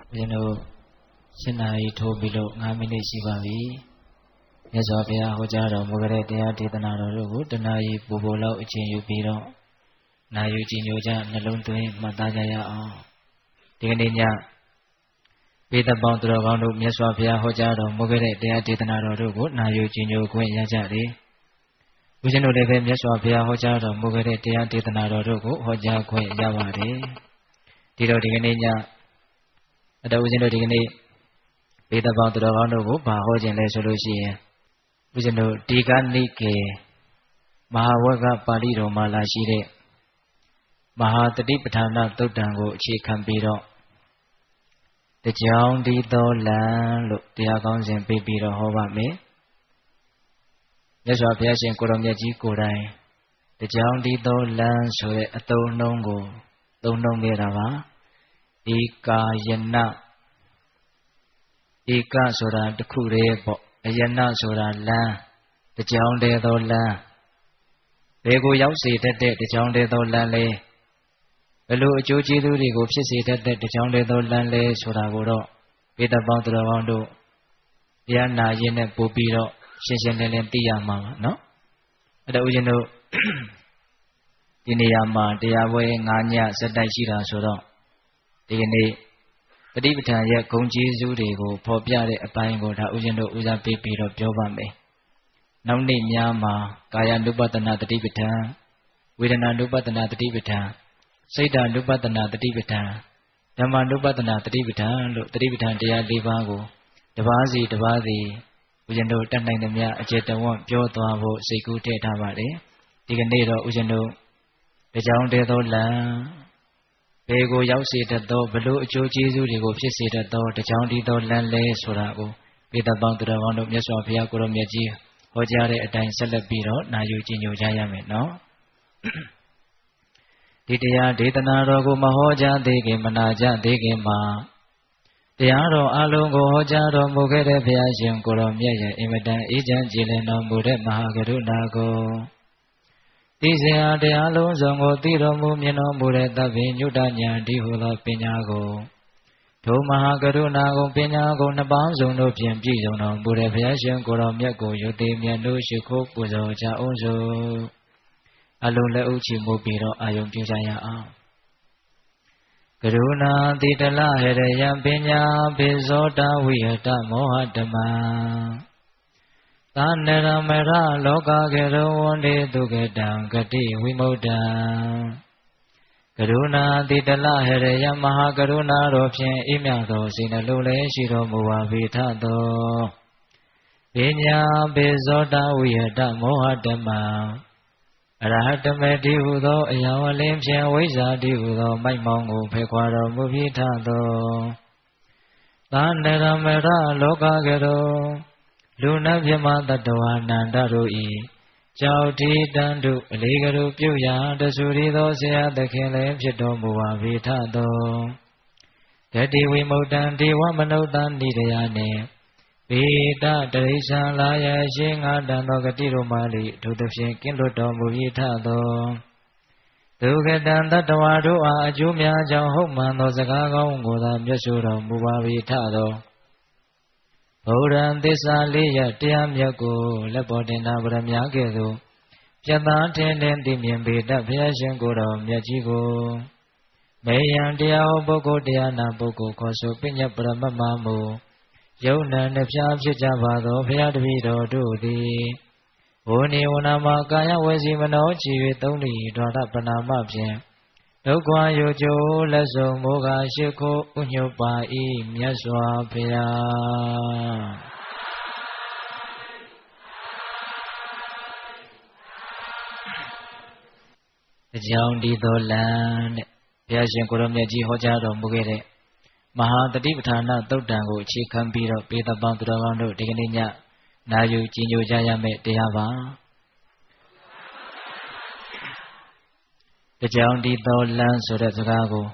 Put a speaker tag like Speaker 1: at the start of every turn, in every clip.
Speaker 1: ဦးဇင်းတို့7 နာရီထိုးပြီးလို့9 မိနစ်ရှိပါပြီမြတ်စွာဘုရားဟောကြားတော်မူခဲ့တဲ့တရားဒေသနာတော်တို့ကို1 နာရီပို့လောက်အချိန်ယူပြီးတော့နာယူကြည်ညိုကြနှလုံးသွင်းမှတ်သားကြရအောင်ဒီကနေ့ညပေတပေါင်းသူတော်ကောင်းတို့မြတ်စွာဘုရားဟောကြားတော်မူခဲ့တဲ့တရားဒေသနာတော်တို့ကိုနာယူကြည်ညိုခွင့်ရကြတယ်ဦးဇင်းတို့လည်းပဲမြတ်စွာဘုရားဟောကြားတော်မူခဲ့တဲ့တရားဒေသနာတော်တို့ကိုဟောကြားခွင့်ရပါတယ်ဒီတော့ဒီကနေ့ညအတော်ဦးဇင်းတို့ဒီကနေ့ပေတပေါင်းသူတော်ကောင်းတို့ကိုဘာဟောခြင်းလဲဆိုလို့ရှိရင်ဦးဇင်းတို့ဒီကနိကေမဟာဝဂ္ဂပါဠိတော်မှာလာရှိတဲ့မဟာတတိပဋ္ဌာနသုတ်တံကိုအခြေခံပြီးတော့တကြောင်ဒီတော်လံလို့တရားကောင်းစဉ်ပေးပြီးတော့ဟောပါမယ်မြတ်စွာဘုရားရှင်ကိုတော်မြတ်ကြီးကိုယ်တိုင်တကြောင်ဒီတော်လံဆိုတဲ့အသုံးအနှုန်းကိုသုံးနှုန်းခဲ့တာပါဧကာယနဧကဆိုတာတစ်ခုတည်းပေါ့အယနဆိုတာလမ်းတကြောင်တည်းသောလမ်းဘယ်ကိုရောက်စေတတ်တဲ့တကြောင်တည်းသောလမ်းလဲဘယ်လိုအကျိုးကျေးဇူးတွေကိုဖြစ်စေတတ်တဲ့တကြောင်တည်းသောလမ်းလဲဆိုတာကိုတော့ပေတပေါင်းသူတော်ကောင်းတို့တရားနာရင်းနဲ့ပို့ပြီးတော့ရှင်းရှင်းလင်းလင်းသိရမှာပါเนาะအဲ့ဒါဦးဇင်းတို့ဒီနေရာမှာတရားပွဲ9 ညစက်တိုက်ရှိတာဆိုတော့ဒီကနေ့တတိပဋ္ဌာန်ရဲ့ဂုဏ်ကျေးဇူးတွေကိုဖော်ပြတဲ့အပိုင်းကိုဒါဦးဇင်းတို့ဦးစားပေးပြီးတော့ပြောပါမယ်နောက်နေ့များမှာကာယ ानु ပတနာတတိပဋ္ဌာန်ဝေဒနာ ानु ပတနာတတိပဋ္ဌာန်စိတ်ဓာ ानु ပတနာတတိပဋ္ဌာန်ဓမ္မ ानु ပတနာတတိပဋ္ဌာန်လို့တတိပဋ္ဌာန်တရား၄ပါးကိုတပါးစီဦးဇင်းတို့တတ်နိုင်သမျှအကျဉ်းတဝန့်ပြောသွားဖို့စိတ်ကူးထည့်ထားပါတယ်ဒီကနေ့တော့ဦးဇင်းတို့တကြောင်တည်းသောလမ်းဘယ်ကိုရောက်စေတတ်သောဘလို့အကျိုးကျေးဇူးတွေကိုဖြစ်စေတတ်သောတကြောင်တည်းသောလမ်းလဲဆိုတာကိုပေတပေါင်းသူတော်ကောင်းတို့မြတ်စွာဘုရားကိုရောမြတ်ကြီးဟောကြားတဲ့အတိုင်းဆက်လက်ပြီးတော့နာယူကြည်ညိုကြရမယ်နော်ဒီတရားဒေသနာတော်ကိုမဟောကြားသေးခင်မနာကြသေးခင်မှာတရားတော်အလုံးကိုဟောကြားတော်မူခဲ့တဲ့ဘုရားရှင်ကိုရောမြတ်ရဲ့အင်မတန်အေးချမ်းကြည်လင်တော်မူတဲ့မဟာကရုဏာကိုသိစရာတရားလုံးစုံကိုသိတော်မူမြင်တော်မူတဲ့သဗ္ဗညုတဉာဏ်ဒီဟုသောပညာကိုထိုမဟာကရုဏာကိုပညာကိုနှစ်ပေါင်းစုံတို့ဖြင့်ပြည့်စုံတော်မူတဲ့ဘုရားရှင်ကိုရောမြတ်ကိုယုတိမြတ်တို့ရှိခိုးပူဇော်ကြအောင်စို့အလုံးလက်ဥချီမှုပြီးတော့အာယုံပြုကြရအောင်ကရုဏာတိတလဟရယံပညာပိဇောတဝိဟတမောဟတမံသာနရမရလောကကေရဝန္တိဒုက္ကတံဂတိဝိမု dd ံကရုဏာတိတလဟရယံမဟာကရုဏာတော်ဖြင့်အေးမြသောစိတ်နှလုံးလည်းရှိတော်မူပါပေထသောပညာပိဇောတဝိဟတမောဟတမံအရဟတမေတိဟုသောအယောင်အလင်းဖြင့်ဝိဇ္ဇာတိဟုသောမိုက်မောင်းကိုဖယ်ခွာတော်မူပြီးထသောသာနရမရလောကကရောလူနတ်မြမတတဝါနန္ဒတို့ဤကြောက်တိတန်တုအလေးကရုပြုရာတဆူရီသောဆရာသခင်လည်းဖြစ်တော်မူပါပေထသောဂတိဝိမု dd ံဒေဝမနုဿနိတယနှင့်ပေတတရိစ္ဆာလာယရှင်းငါတန်သောဂတိတို့မှလိထိုသဖြင့်ကင်းလွတ်တော်မူပြီးထသောဒုက္ကတံတတဝါတို့အားအကျိုးများကြောင့်ဟုတ်မှန်သောစကားကောင်းကိုသာမြတ်ဆိုတော်မူပါပြီးထသောဗုဒ္ဓံသစ္စာလေးရတရားမြတ်ကိုလက်ပေါ်တင်တာဗရမ ्या ကဲ့သို့ပြတ်သားထင်ထင်သိမြင်ပေတတ်ဘုရားရှင်ကိုယ်တော်မြတ်ကြီးကိုမေယံတရားဟောပုဂ္ဂိုလ်တရားနာပုဂ္ဂိုလ်ခေါ်ဆိုပညတ်ပရမတ်မမူယုံနံနှဖျားဖြစ်ကြပါသောဘုရားတပည့်တော်တို့သည်ဝဏိဝနာမကာယဝစီမနောချီ၍သုံးလီဒွါရပနာမဖြင့်ဒုက္ခယုကျိုးလက်စုံမောဃရှိခိုးဥညုပါ၏မြတ်စွာဘုရားတကြောင်ဒီသောလံတဲ့ဘုရားရှင်ကိုရောမြတ်ကြီးဟောကြားတော်မူခဲ့တဲ့မဟာတတိပဋ္ဌာနသုတ်တံကိုအခြေခံပြီးတော့ပေတပေါင်းသူတော်ကောင်းတို့ဒီကနေ့ညနာယူကြည်ညိုကြရမယ့်တရားပါတကြောင်ဒီသောလမ်းဆိုတဲ့စကားကို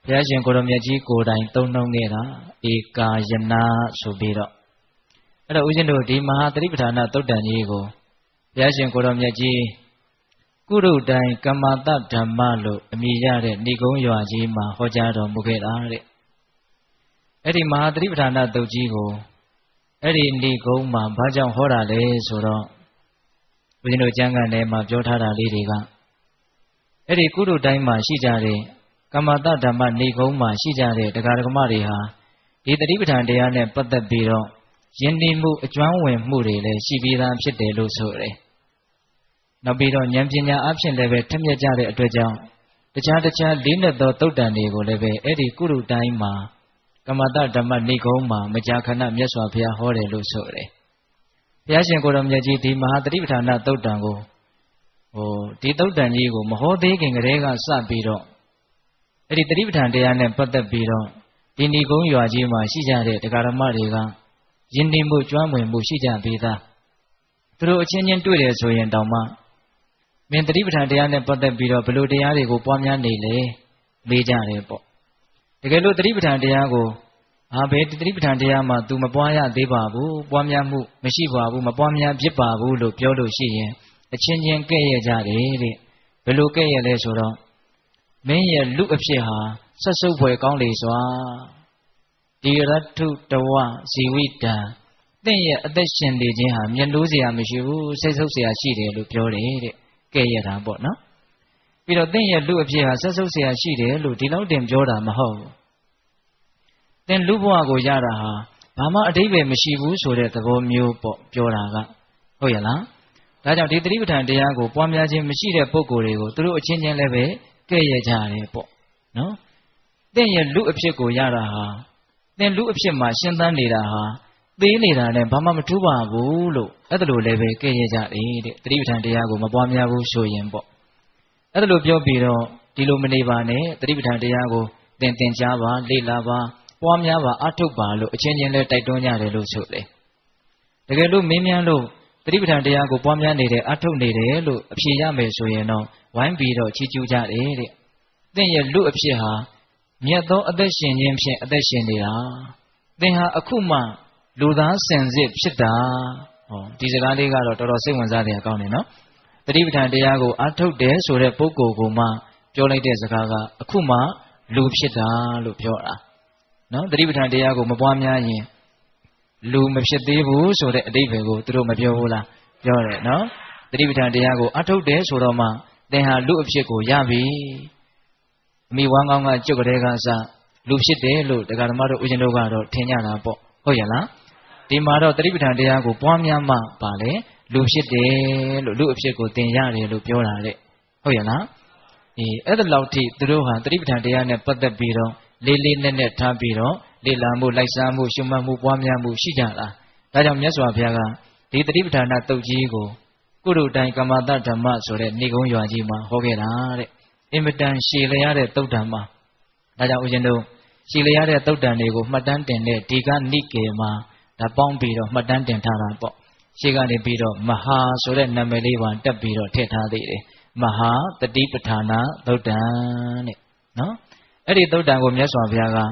Speaker 1: ဘုရားရှင်ကိုရောမြတ်ကြီးကိုယ်တိုင်သုံးနှုန်းခဲ့တာဧကာယနာဆိုပြီးတော့အဲ့တော့ဦးဇင်းတို့ဒီမဟာတတိပဋ္ဌာနသုတ်တံကြီးကိုဘုရားရှင်ကိုရောမြတ်ကြီးကုရုတိုင်ကမ္မတဓမ္မလို့အမည်ရတဲ့ဏိကုံးရွာကြီးမှာဟောကြားတော်မူခဲ့တာတဲ့ အဲ့ဒီမဟာသတိပဋ္ဌာန်တုတ်ကြီးကိုအဲ့ဒီဏိဂုံးမှာဘာကြောင့်ဟောတာလဲဆိုတော့ဘုရားတို့ကျမ်းဂန်ထဲမှာပြောထားတာလေးတွေကအဲ့ဒီကုသိုလ်တိုင်းမှာရှိကြတဲ့ကမ္မတဓမ္မဏိဂုံးမှာရှိကြတဲ့တရားဓမ္မတွေဟာဒီသတိပဋ္ဌာန်တရားနဲ့ပတ်သက်ပြီးတော့ယဉ်ကျေးမှုအကျွမ်းဝင်မှုတွေလည်းရှိပြီးသားဖြစ်တယ်လို့ဆိုတယ်။နောက်ပြီးတော့ဉာဏ်ပညာအဖြစ်လည်းပဲထက်မြက်ကြတဲ့အတွက်ကြောင့်တခြားလေးနဲ့သောသုတ်တန်တွေကိုလည်းပဲအဲ့ဒီကုသိုလ်တိုင်းမှာကမ္မတဓမ္မဏိဂုံးမှာမကြာခဏမြတ်စွာဘုရားဟောတယ်လို့ဆိုတယ်။ဘုရားရှင်ကိုယ်တော်မြတ်ကြီးဒီမဟာသတိပဋ္ဌာန်သုတ်တန်ကိုဒီသုတ်တန်ကြီးကိုမဟောသေးခင်ကတည်းကစပြီးတော့အဲ့ဒီသတိပဋ္ဌာန်တရားနဲ့ပတ်သက်ပြီးတော့ဒီဏိဂုံးရွာကြီးမှာရှိကြတဲ့တရားဓမ္မတွေကယဉ်ကျေးမှုကျွမ်းဝင်မှုရှိကြပြီးသားသူတို့အချင်းချင်းတွေ့တယ်ဆိုရင်တောင်မှမင်းသတိပဋ္ဌာန်တရားနဲ့ပတ်သက်ပြီးတော့ဘယ်လိုတရားတွေကိုပွားများနေလဲမေးကြတယ်ပေါ့တကယ်လို့သတိပဋ္ဌာန်တရားကိုဘယ်သတိပဋ္ဌာန်တရားမှာ तू မပွားရသေးပါဘူးပွားများမှုမရှိပါဘူးမပွားများဖြစ်ပါဘူးလို့ပြောလို့ရှိရင်အချင်းချင်းကဲ့ရဲ့ကြတယ်တဲ့ဘယ်လိုကဲ့ရဲ့လဲဆိုတော့မင်းရဲ့လူအဖြစ်ဟာဆက်စုပ်ဖွယ်ကောင်းလေစွာဒီရထုတဝဇီဝိတံတင့်ရဲ့အသက်ရှင်နေခြင်းဟာမျက်နှိုးစရာမရှိဘူးစိတ်ဆုပ်စရာရှိတယ်လို့ပြောတယ်တဲ့ကဲ့ရဲ့တာပေါ့နော်ပြီးတော့တင့်ရဲ့လူအဖြစ်ဟာဆက်ဆုပ်စရာရှိတယ်လို့ဒီလောက်တင်ပြောတာမဟုတ်ဘူးသင်လူဘဝကိုရတာဟာဘာမှအဓိပ္ပာယ်မရှိဘူးဆိုတဲ့သဘောမျိုးပေါ့ပြောတာကဟုတ်ရလားဒါကြောင့်ဒီသတိပဋ္ဌာန်တရားကိုပွားများခြင်းမရှိတဲ့ပုဂ္ဂိုလ်တွေကိုသူတို့အချင်းချင်းလည်းပဲကဲ့ရဲ့ကြတယ်ပေါ့နော်သင်ရဲ့လူအဖြစ်ကိုရတာဟာသင်လူအဖြစ်မှာရှင်းသန်းနေတာဟာသေးနေတာနဲ့ဘာမှမထူးပါဘူးလို့အဲ့ဒါလိုလည်းပဲကဲ့ရဲ့ကြတယ်တဲ့သတိပဋ္ဌာန်တရားကိုမပွားများဘူးဆိုရင်ပေါ့အဲ့ဒါလိုပြောပြီးတော့ဒီလိုမနေပါနဲ့သတိပဋ္ဌာန်တရားကိုသင်ကြားပါလေ့လာပါပွားများပါအထုတ်ပါလို့အချင်းချင်းလဲတိုက်တွန်းကြတယ်လို့ဆိုတယ်တကယ်လို့မင်းများလို့သတိပဋ္ဌာန်တရားကိုပွားများနေတယ်အထုတ်နေတယ်လို့အဖြေရမယ်ဆိုရင်တော့ဝိုင်းပြီးတော့ချီးကျူးကြတယ်တဲ့သင်ရဲ့လူအဖြစ်ဟာမြတ်သောအသက်ရှင်ခြင်းဖြင့်အသက်ရှင်နေတာသင်ဟာအခုမှလူသားစင်စစ်ဖြစ်တာဒီစကားလေးကတော့တော်တော်စိတ်ဝင်စားစရာကောင်းတယ်နော်သတိပဋ္ဌာန်တရားကိုအထုတ်တယ်ဆိုတဲ့ပုဂ္ဂိုလ်ကိုမှပြောလိုက်တဲ့စကားကအခုမှလူဖြစ်တာလို့ပြောတာနော်သတိပဋ္ဌာန်တရားကိုမပွားများရင်လူမဖြစ်သေးဘူးဆိုတဲ့အဓိပ္ပာယ်ကိုသူတို့မပြောဘူးလားပြောတယ်နော်သတိပဋ္ဌာန်တရားကိုအထုတ်တယ်ဆိုတော့မှသင်ဟာလူအဖြစ်ကိုရပြီအမိဝမ်းကောင်းကကြုတ်ကလေးကစလူဖြစ်တယ်လို့တရားဓမ္မတို့ဦးဇင်းတို့ကတော့ထင်ကြတာပေါ့ဟုတ်ရလားဒီမှာတော့သတိပဋ္ဌာန်တရားကိုပွားများမှပါလေလူဖြစ်တယ်လို့လူအဖြစ်ကိုသင်ရတယ်လို့ပြောတာတဲ့ဟုတ်ရလားအဲ့ဒါလောက်ထိသူတို့ဟာသတိပဋ္ဌာန်တရားနဲ့ပတ်သက်ပြီးတော့လေးလေးနက်နက်ထားပြီးတော့လေ့လာမှုလိုက်စားမှုရှုမှတ်မှုပွားများမှုရှိကြတာဒါကြောင့်မြတ်စွာဘုရားကဒီသတိပဋ္ဌာန်တုတ်ကြီးကိုကုရုတိုင်ကမ္မတဓမ္မဆိုတဲ့ဏိဂုံးရွာကြီးမှာဟောခဲ့တာတဲ့အင်မတန်ရှည်လျားတဲ့သုတ်တံမှာဒါကြောင့်ဦးဇင်းတို့ရှည်လျားတဲ့သုတ်တံတွေကိုမှတ်တမ်းတင်တဲ့ဒီကနိကေမှာဒါပေါင်းပြီးတော့မှတ်တမ်းတင်ထားတာပေါ့ရှေ့ကနေပြီးတော့မဟာဆိုတဲ့နာမည်လေးပါတက်ပြီးတော့ထည့်ထားသေးတယ်မဟာတတိပဋ္ဌာနာသုတ်တံတဲ့နော်အဲ့ဒီသုတ်တံကိုမြတ်စွာဘုရားကဘယ်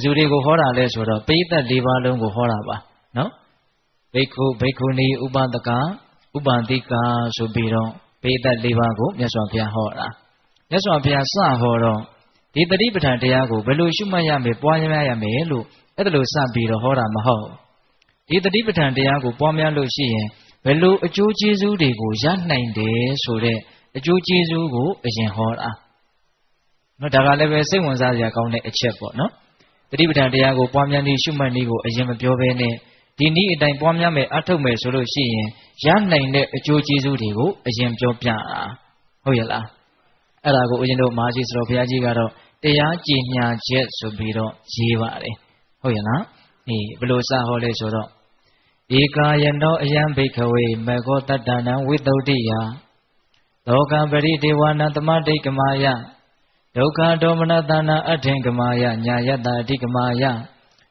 Speaker 1: သူတွေကိုဟောတာလဲဆိုတော့ပိဋကတ်၄ပါးလုံးကိုဟောတာပါနော်ဘိက္ခုဘိက္ခုနီဥပဒကဥပန္တိကာဆိုပြီးတော့ပိဋကတ်၄ပါးကိုမြတ်စွာဘုရားဟောတာမြတ်စွာဘုရားစဟောတော့ဒီတတိပဋ္ဌာန်တရားကိုဘယ်လိုရှုမှတ်ရမယ်ပွားများရမယ်လို့အဲ့ဒါလိုစပြီးတော့ဟောတာမဟုတ်ဒီတတိပဋ္ဌာန်တရားကိုပွားများလို့ရှိရင်ဘယ်လိုအကျိုးကျေးဇူးတွေကိုရနိုင်တယ်ဆိုတဲ့အကျိုးကျေးဇူးကိုအရင်ဟောတာနော်ဒါကလည်းပဲစိတ်ဝင်စားစရာကောင်းတဲ့အချက်ပေါ့နော်တတိပဋ္ဌာန်တရားကိုပွားများနည်းရှုမှတ်နည်းကိုအရင်မပြောဘဲနဲ့ဒီနည်းအတိုင်းပွားများမယ်အထုတ်မယ်ဆိုလို့ရှိရင်ရနိုင်တဲ့အကျိုးကျေးဇူးတွေကိုအရင်ပြောပြတာဟုတ်ရဲ့လားအဲ့ဒါကိုဦးဇင်းတို့မဟာကြီးစတော်ဘုရားကြီးကတော့တရားကြည်ညာချက်ဆိုပြီးတော့ရေးပါတယ်ဟုတ်ရဲ့လားဘယ်လိုစဟောလဲဆိုတော့ဧကာယနောအယံဘိက္ခဝေမေဃောတတ္တနံဝိသုဒ္ဓိယလောကပရိဒေဝနာသမတိကမာယဒုက္ခဒေါမနတနာအထင်ကမာယညာယတ္တအဓိကမာယ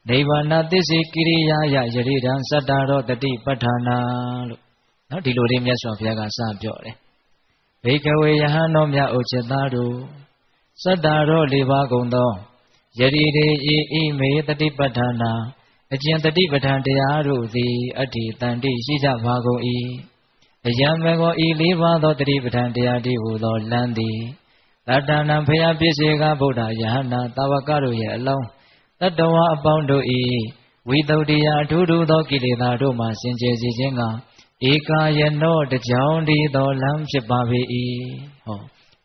Speaker 1: နိဗ္ဗာနသစ္စေကိရိယာယယရိဒံသတ္တရောတတိပဋ္ဌာနာလို့နော်ဒီလိုလေးမြတ်စွာဘုရားကစပြောတယ်ဘိက္ခဝေယဟန်တော်မြတ်ဥစ္စေတတို့သတ္တရော၄ပါးကုန်သောယရိဒေဤမေတတိပဋ္ဌာနာအကျင့်တတိပဋ္ဌာန်တရားတို့သည်အတ္တိတန်တိရှိကြပါကုန်၏အယံမေကောဤ၄ပါးသောတတိပဋ္ဌာန်တရားတိဟူသောလမ်းသည်တတ္တနံဖယပစ္စေကဗုဒ္ဓယဟနာတာဝကတို့ရဲ့အလုံး Tattva upon do e, without the Atudu the Kilida Doma Sinjesi Jenga, Eka Yeno, the Joundi the Lamp Shipavi e.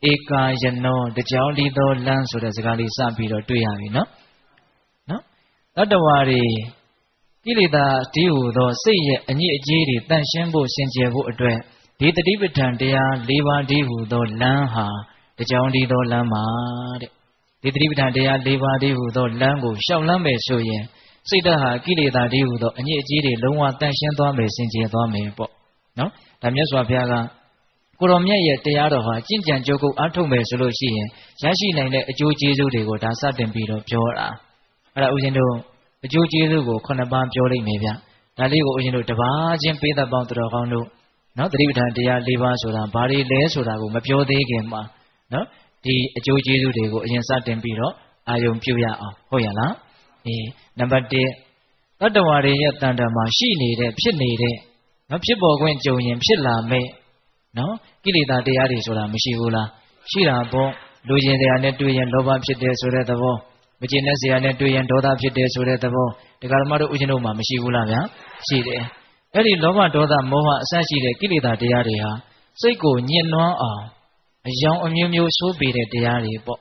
Speaker 1: Eka Yeno, the Joundi the Lamp so that's Gali Sampiro to Yavino. No? Tattawari Kilida Tiu, though say a new jiri, then Shambo Sinjevu address. Did the Divitan dea Liva Divu do Lanha, the Joundi do Lama. Did the Divitan dea Liva Divu do Lango, Shaulame Soye, Sidaha, Kilida Divu do, and yet Jiri, Luma, Tanshan Dome, Sinji Dome. No? Tamyaswa Piaga. Kuromia yet Teadoha, Jinjan Joko, Atome Solushi, Yashi Nine, a Jew Jesu de go, Tassat and Piro, Jora. Ara Ujendo, a Jew Jesu go, Conabam Joli Mavia. Daligo Ujendo, Tabajin, Pay the Bound to the Hondo. No, the Divitan dea Liva Soda, Bari Le Soda, Mapio de Gema. No, the Jew Jesu de go, Yansat and Piro, Ayum Puya, Hoyala. Number D. Tattawari Yatandama, she needed, Pit needed. No people went to him, Shilla me. No, Kilida de Arisola, Mishigula, Shira Bo, Lujan de Anetuyan, Loba Pite Suretavo, Virginia Anetuyan, Doda Pite Suretavo, the Garamado Ujanoma, Mishigula, see there. Eri Loba Doda Moha Sashi de Kilida de Aria, Seiko Nienwa, a young Omumu so be the Diari Bo,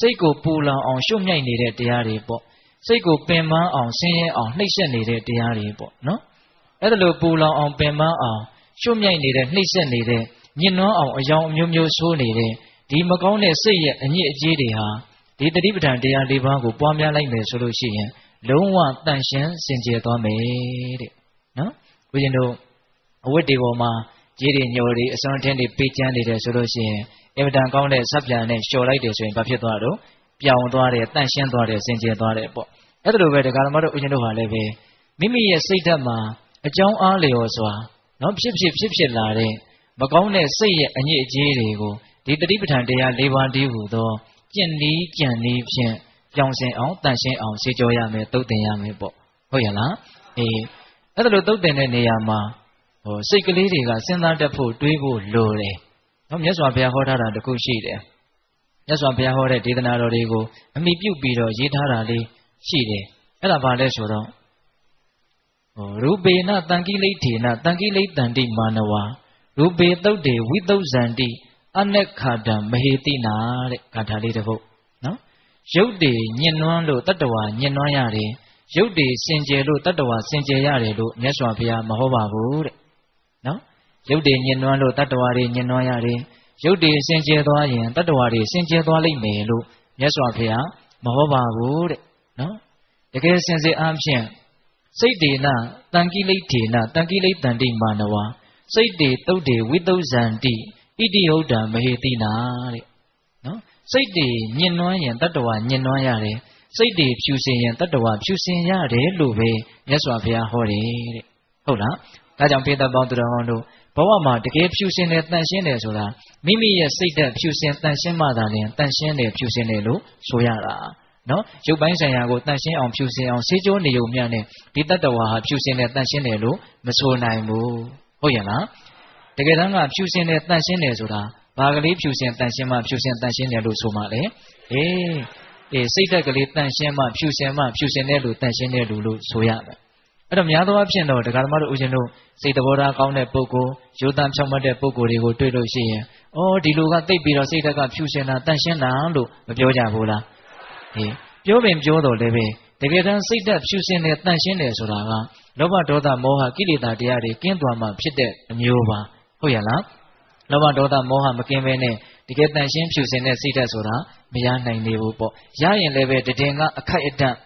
Speaker 1: Seiko Pula on Shumya needed Diari Bo, Seiko Pema on Singing on Nation needed Diari Bo, no? Edalo Pula on Pema on Shumya needed Nation needed. Nienwa on a young Mumu so needed. The Magone say a near Jidiha. Did the Divitan de Alibago, Pomia like the solution. Loma Tanshan, Sinjeta made. No? We know what they were ma, Jidi Yori, a son intended pitch and the solution. Every time count a subject and show like this in Papiado, Piaudore, Tanshan Dore, Sinjeta. Other the Garamado Ujinoha leve. Mimi a Saitama, a John Ali also. No ship lare. Magone say a near Jirigo. Did the Divitan de Aliva Divu, though. Jenny, Pian, Johnson out, Tanshan out, Sijoyame, Totayame Bo. Hoyala, other Totan Yama, or Sikali, send out the food, Duigo, Lore. No, yes, one pair hotter than the Kushi there. Yes, one pair hotter did another Rigo, and maybe you beat or Yitarali, she there. Elabale Sodo. Rube not Tanki late, not Tanki late than the Manawa. Rube though day with those Zandi. Anekadam Mahitina Catalitavo. No? Jodi, Yenwando, Tatawa, Yenwayari, Jodi, Sinjelu, Tatawa, Sinjayari, Neswapia, Mahova wood. No? Jodi, Yenwando, Tatawari, Yenwayari, Jodi, Sinjayan, Tatawari, Sinjayali Melu, Neswapia, Mahova wood. No? The case since the Amshan. Say de na, Tanki late, Tanki late than the Manawa. Say de, though de, with those Zandi. Idioda Mahitina. No? Say the Yenwayan, Tatawa, Yenwayare. Say the Pusian, Tatawa, Pusian Yare, Lube, Yaswapia Hori. Hola, Tajam Peta Bound to the Hondo. Pawama, the gay Pusian at Tanshin Sola. Mimi, say that Pusian Tanshin Madalian, Tanshin, Pusian Elu, Soyara. No? Jubansayago, Tanshin on Pusian on Sijo Neomiane. Did Tatawa, Pusian at Tanshin Elu, Masonaimu. Hoyana. The Gedanga Pusin at Tanshin Soda, Bagali Pusin Tanshima, Pusin Tanshin Sumale. Sita Galit Tanshima, Pusin Elu, Tanshin Lulu, Soyama. Adam Yado option, the Garmar Ujino, say the Voda Kaune Poco, Jotam Chamade Poco, they go to Lucia. Oh, the Luga they beat or Sita Pusin at Tanshin Nandu, Joja Vola. Jovim Jodo Leve, the Gedan Sita Pusin at Tanshin Soda, Nova Doda Moha Kilita Diari, Kindwama, Pite, and Yuva. Hoyala, Lava Doda Moha Makimene, the get Tanshin Pusin at Sita Soda, Miana Nevupo, Yayan Leve, the Denga, a Kaita,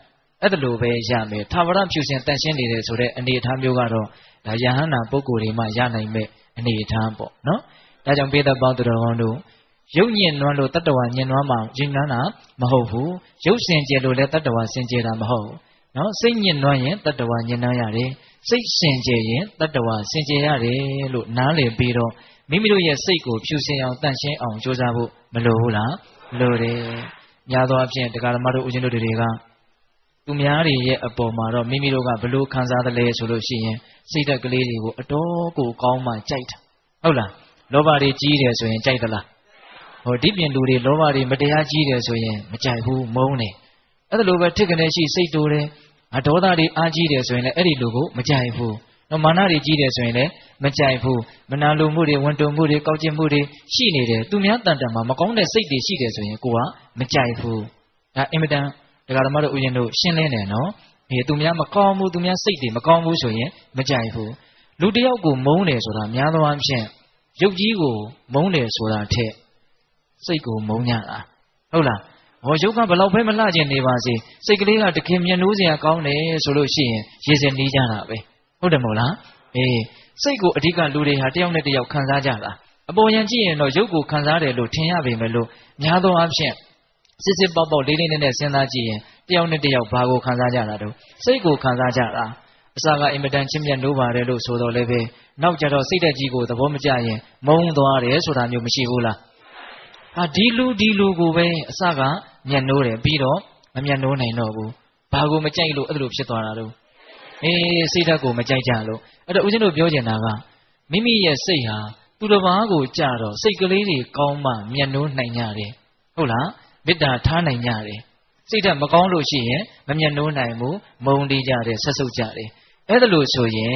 Speaker 1: Adalube, Yame, Tavara Pusin Tanshin Sode, and the Tamugaro, the Yahana Pokuri, Yana me, and the Tampo, no? Tajam Peta Bound to the Hondo. Union Rondo Tatawa, Yenwama, Jinana, Mahofu, Josin Jelu, Tatawa, Sinjera Maho. No, Singin Noyan, Tatawa, Yenayari. Say Sinjayan, Tatawa, Sinjayari, look Nale Biro, Mimido Yaseko, Pusin on Tanshin on Josabu, Malula, Lore, Yado Absent, the Galamado Ujino de Riga. Tumiari yet a pomaro, Mimidoga, Blue Kanza, the Lay Solution, Sita Galili, a dog, call my chait. Hola, Lobari Gires in Chaitala. Or deep in Ludi, Lobari, Matea Gires in Machahu, Mone. အဲ့ဒါလိုပဲထစ်ကနေရှိစိတ်တိုးတယ်ဒေါသတွေအားကြီးတယ်ဆိုရင်လည်းအဲ့ဒီလူကိုမကြိုက်ဘူးနော်မာနတွေကြီးတယ်ဆိုရင်လည်းမကြိုက်ဘူးမနာလိုမှုတွေဝန်တုံမှုတွေကောက်ကျစ်မှုတွေရှိနေတယ်သူများတန်တန်မှာမကောင်းတဲ့စိတ်တွေရှိတယ်ဆိုရင်ကိုကမကြိုက်ဘူးဒါအင်မတန်ဒကာဓမ္မတို့ဥယျာဉ်တို့ရှင်းလင်းတယ်နော်သူများမကောင်းဘူးသူများစိတ်တွေမကောင်းဘူးဆိုရင်မကြိုက်ဘူးလူတယောက်ကိုမုန်းတယ်ဆိုတာများသောအားဖြင့်ရုပ်ကြီးကိုမုန်းတယ်ဆိုတာထက်စိတ်ကိုမုန်းကြတာဟုတ်လားရုပ်ကဘလောက်ပဲမလှကျင်နေပါစေစိတ်ကလေးကတခင်မျက်နှိုးစရာကောင်းတယ်ဆိုလို့ရှိရင်ရေစင်နေကြတာပဲဟုတ်တယ်မို့လားစိတ်ကိုအဓိကလူတွေဟာတယောက်နဲ့တယောက်ခံစားကြတာအပေါ်ယံကြည့်ရင်တော့ရုပ်ကိုခံစားတယ်လို့ထင်ရပေမဲ့လို့များသောအားဖြင့်စစ်စစ်ပေါက်ပေါက်လေးလေးနက်နက်စဉ်းစားကြည့်ရင်တယောက်နဲ့တယောက်ဘာကိုခံစားကြတာတော့စိတ်ကိုခံစားကြတာအစကအင်မတန်ချင်းမြတ်နိုးပါတယ်လို့ဆိုတော့လည်းပဲနောက်ကြတော့စိတ်တက်ကြီးကိုသဘောမကျရင်မုန်းသွားတယ်ဆိုတာမျိုးမရှိဘူးလားဒီလူကိုပဲအစကမျက်နှိုးတယ်ပြီးတော့မမျက်နှိုးနိုင်တော့ဘူးဘာကိုမကြိုက်လို့အဲ့လိုဖြစ်သွားတာတော့စိတ်ဓာတ်ကိုမကြိုက်ကြလို့အဲ့တော့ဦးဇင်းတို့ပြောချင်တာကမိမိရဲ့စိတ်ဟာသူတစ်ပါးကိုကြတော့စိတ်ကလေးတွေကောင်းမှမျက်နှိုးနိုင်ကြတယ်ဟုတ်လားမေတ္တာထားနိုင်ကြတယ်စိတ်ဓာတ်မကောင်းလို့ရှိရင်မမျက်နှိုးနိုင်ဘူးမုန်းတိကြတယ်ဆက်ဆုပ်ကြတယ်အဲ့ဒါလို့ဆိုရင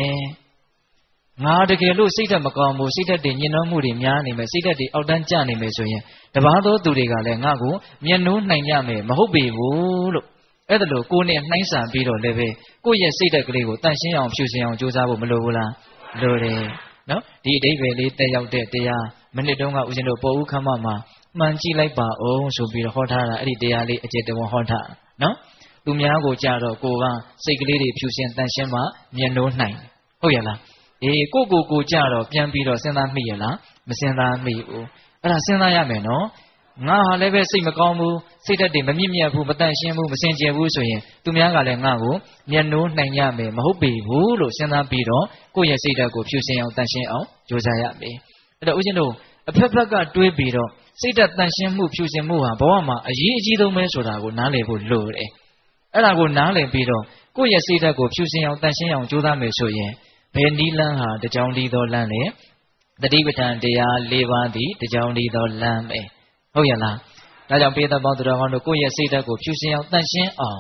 Speaker 1: ်ငါတကယ်လို့စိတ်ဓာတ်မကောင်းဘူးစိတ်ဓာတ်တွေညှဉ်းနှောမှုတွေများနေမယ်စိတ်ဓာတ်တွေအောက်တန်းကျနေမယ်ဆိုရင်တပါးသောသူတွေကလည်းငါ့ကိုမျက်နှိုးနိုင်ကြမယ်မဟုတ်ပေဘူးလို့အဲ့ဒါလို့ကိုယ်နဲ့နှိုင်းဆန်ပြီးတော့လည်းပဲကိုယ့်ရဲ့စိတ်ဓာတ်ကလေးကိုတန့်ရှင်းအောင်ဖြူစင်အောင်ကြိုးစားဖို့မလိုဘူးလားလိုတယ်နော်ဒီအဓိပ္ပာယ်လေးတက်ရောက်တဲ့တရားမနစ်တုန်းကဦးဇင်းတို့ပေါ်ဦးခမ်းမမှာမှန်ကြည့်လိုက်ပါအောင်ဆိုပြီးတော့ဟောထားတာအဲ့ဒီတရားလေးအကျေတဝန်ဟောထားနော်သူများကိုကြတော့ကိုကစိတ်ကလေးတွေဖြူစင်တန့်ရှင်းမှမျက်နှိုးနိုင်ဟုတ်ရဲ့လားကိုကြတော့ပြန်ပြီးတော့စဉ်းစားမိရဲ့လားမစဉ်းစားမိဘူးအဲ့ဒါစဉ်းစားရမယ်နော်ငါဟာလည်းပဲစိတ်မကောင်းဘူးစိတ်ဓာတ်တွေမမြင့်မြတ်ဘူးမတန့်ရှင်းဘူးမစင်ကြယ်ဘူးဆိုရင်သူများကလည်းငါ့ကိုမျက်နှိုးနိုင်ရမယ်မဟုတ်ပေဘူးလို့စဉ်းစားပြီးတော့ကိုယ့်ရဲ့စိတ်ဓာတ်ကိုဖြူစင်အောင်တန့်ရှင်းအောင်ကြိုးစားရမယ်အဲ့တော့ဦးဇင်းတို့အဖက်ဖက်ကတွေးပြီးတော့စိတ်ဓာတ်တန့်ရှင်းမှုဖြူစင်မှုဟာဘဝမှာအရေးအကြီးဆုံးပဲဆိုတာကိုနားလည်ဖို့လိုတယ်အဲ့ဒါကိုနားလည်ပြီးတော့ကိုယ့်ရဲ့စိတ်ဓာတ်ကိုဖြူစင်အောင်တန့်ရှင်းအောင်ကြိုးစားမယ်ဆိုရင်ဘယ်နည်းလမ်းဟာတကြောင်ဒီသောလမ်းလေတတိပဋ္ဌာန်တရား၄ပါးသည်တကြောင်ဒီသောလမ်းပဲဟုတ်ရဲ့လားဒါကြောင့်ပိဿပေါင်းသူတော်ကောင်းတို့ကိုယ့်ရဲ့စိတ်ဓာတ်ကိုဖြူစင်အောင်တန့်ရှင်းအောင်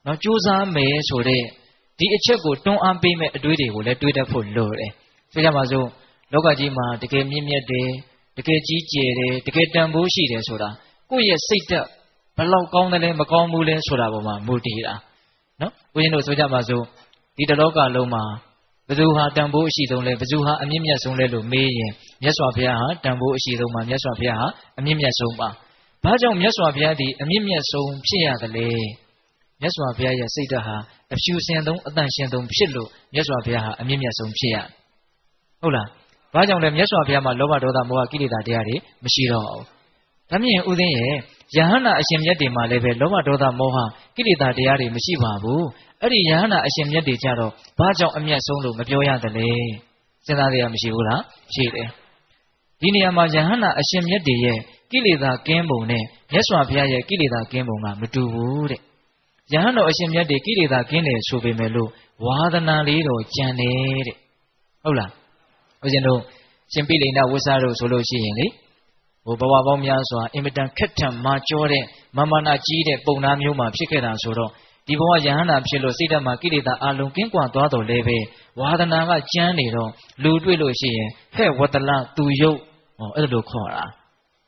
Speaker 1: နော်ကြိုးစားမယ်ဆိုတဲ့ဒီအချက်ကိုတွန်းအားပေးမဲ့အတွေးတွေကိုလည်းတွေးတတ်ဖို့လိုတယ်ဆိုကြပါစို့လောကကြီးမှာတကယ်မြင့်မြတ်တယ်တကယ်ကြီးကျယ်တယ်တကယ်တန်ဖိုးရှိတယ်ဆိုတာကိုယ့်ရဲ့စိတ်ဓာတ်ဘလောက်ကောင်းတယ်လဲမကောင်းဘူးလဲဆိုတာပေါ်မှာမူတည်တာနော်ဦးဇင်းတို့ဆိုကြပါစို့ဒီတလောကလုံးမှာဘယ်သူဟာတန်ဖိုးအရှိဆုံးလဲဘယ်သူဟာအမြင့်မြတ်ဆုံးလဲလို့မေးရင်မြတ်စွာဘုရားဟာတန်ဖိုးအရှိဆုံးပါမြတ်စွာဘုရားဟာအမြင့်မြတ်ဆုံးပါဘာကြောင့်မြတ်စွာဘုရားဒီအမြင့်မြတ်ဆုံးဖြစ်ရသလဲမြတ်စွာဘုရားရဲ့စိတ်ဓာတ်ဟာအဖြူစင်ဆုံးအတန့်ရှင်းဆုံးဖြစ်လို့မြတ်စွာဘုရားဟာအမြင့်မြတ်ဆုံးဖြစ်ရဟုတ်လားဘာကြောင့်လဲမြတ်စွာဘုရားမှာလောဘဒေါသမောဟကိလေသာတရားတွေမရှိတော့ဘူးဒါမြင်ဥသိရဲ့ယဟန္တာအရှင်မြတ်တွေမှာလည်းပဲလောဘဒေါသမောဟကိလေသာတရားတွေမရှိပါဘူးအဲ့ဒီယဟန္တာအရှင်မြတ်တွေကြတော့ဘာကြောင့်အမြတ်ဆုံးလို့မပြောရသလဲစဉ်းစားရမရှိဘူးလားရှိတယ်ဒီနေရာမှာယဟန္တာအရှင်မြတ်တွေရဲ့ကိလေသာကင်းပုံနဲ့မြတ်စွာဘုရားရဲ့ကိလေသာကင်းပုံကမတူဘူးတဲ့ယဟန်တော်အရှင်မြတ်တွေကိလေသာကင်းတယ်ဆိုပေမဲ့လို့ဝါဒနာလေးတော့ကြံတယ်တဲ့ဟုတ်လားဦးဇင်းတို့ရှင်ပိလိန်နာဝိဆာတို့ဆိုလို့ရှိရင်လေဘဝပေါင်းများစွာအင်မတန်ခက်ထန်မာကျောတဲ့မာမနာကြီးတဲ့ပုံနာမျိုးမှာဖြစ်ခဲ့တာဆိုတော့ဒီဘဝယဟန္တာဖြစ်လို့စိတ်ဓာတ်မှာကိလေသာအလုံးကင်းကွာသွားတော်လဲပဲဝါဒနာကကြမ်းနေတော့လူတွေ့လို့ရှိရင်ဟဲ့ဝတ္တလသူယုတ်အဲ့လိုခေါ်တာ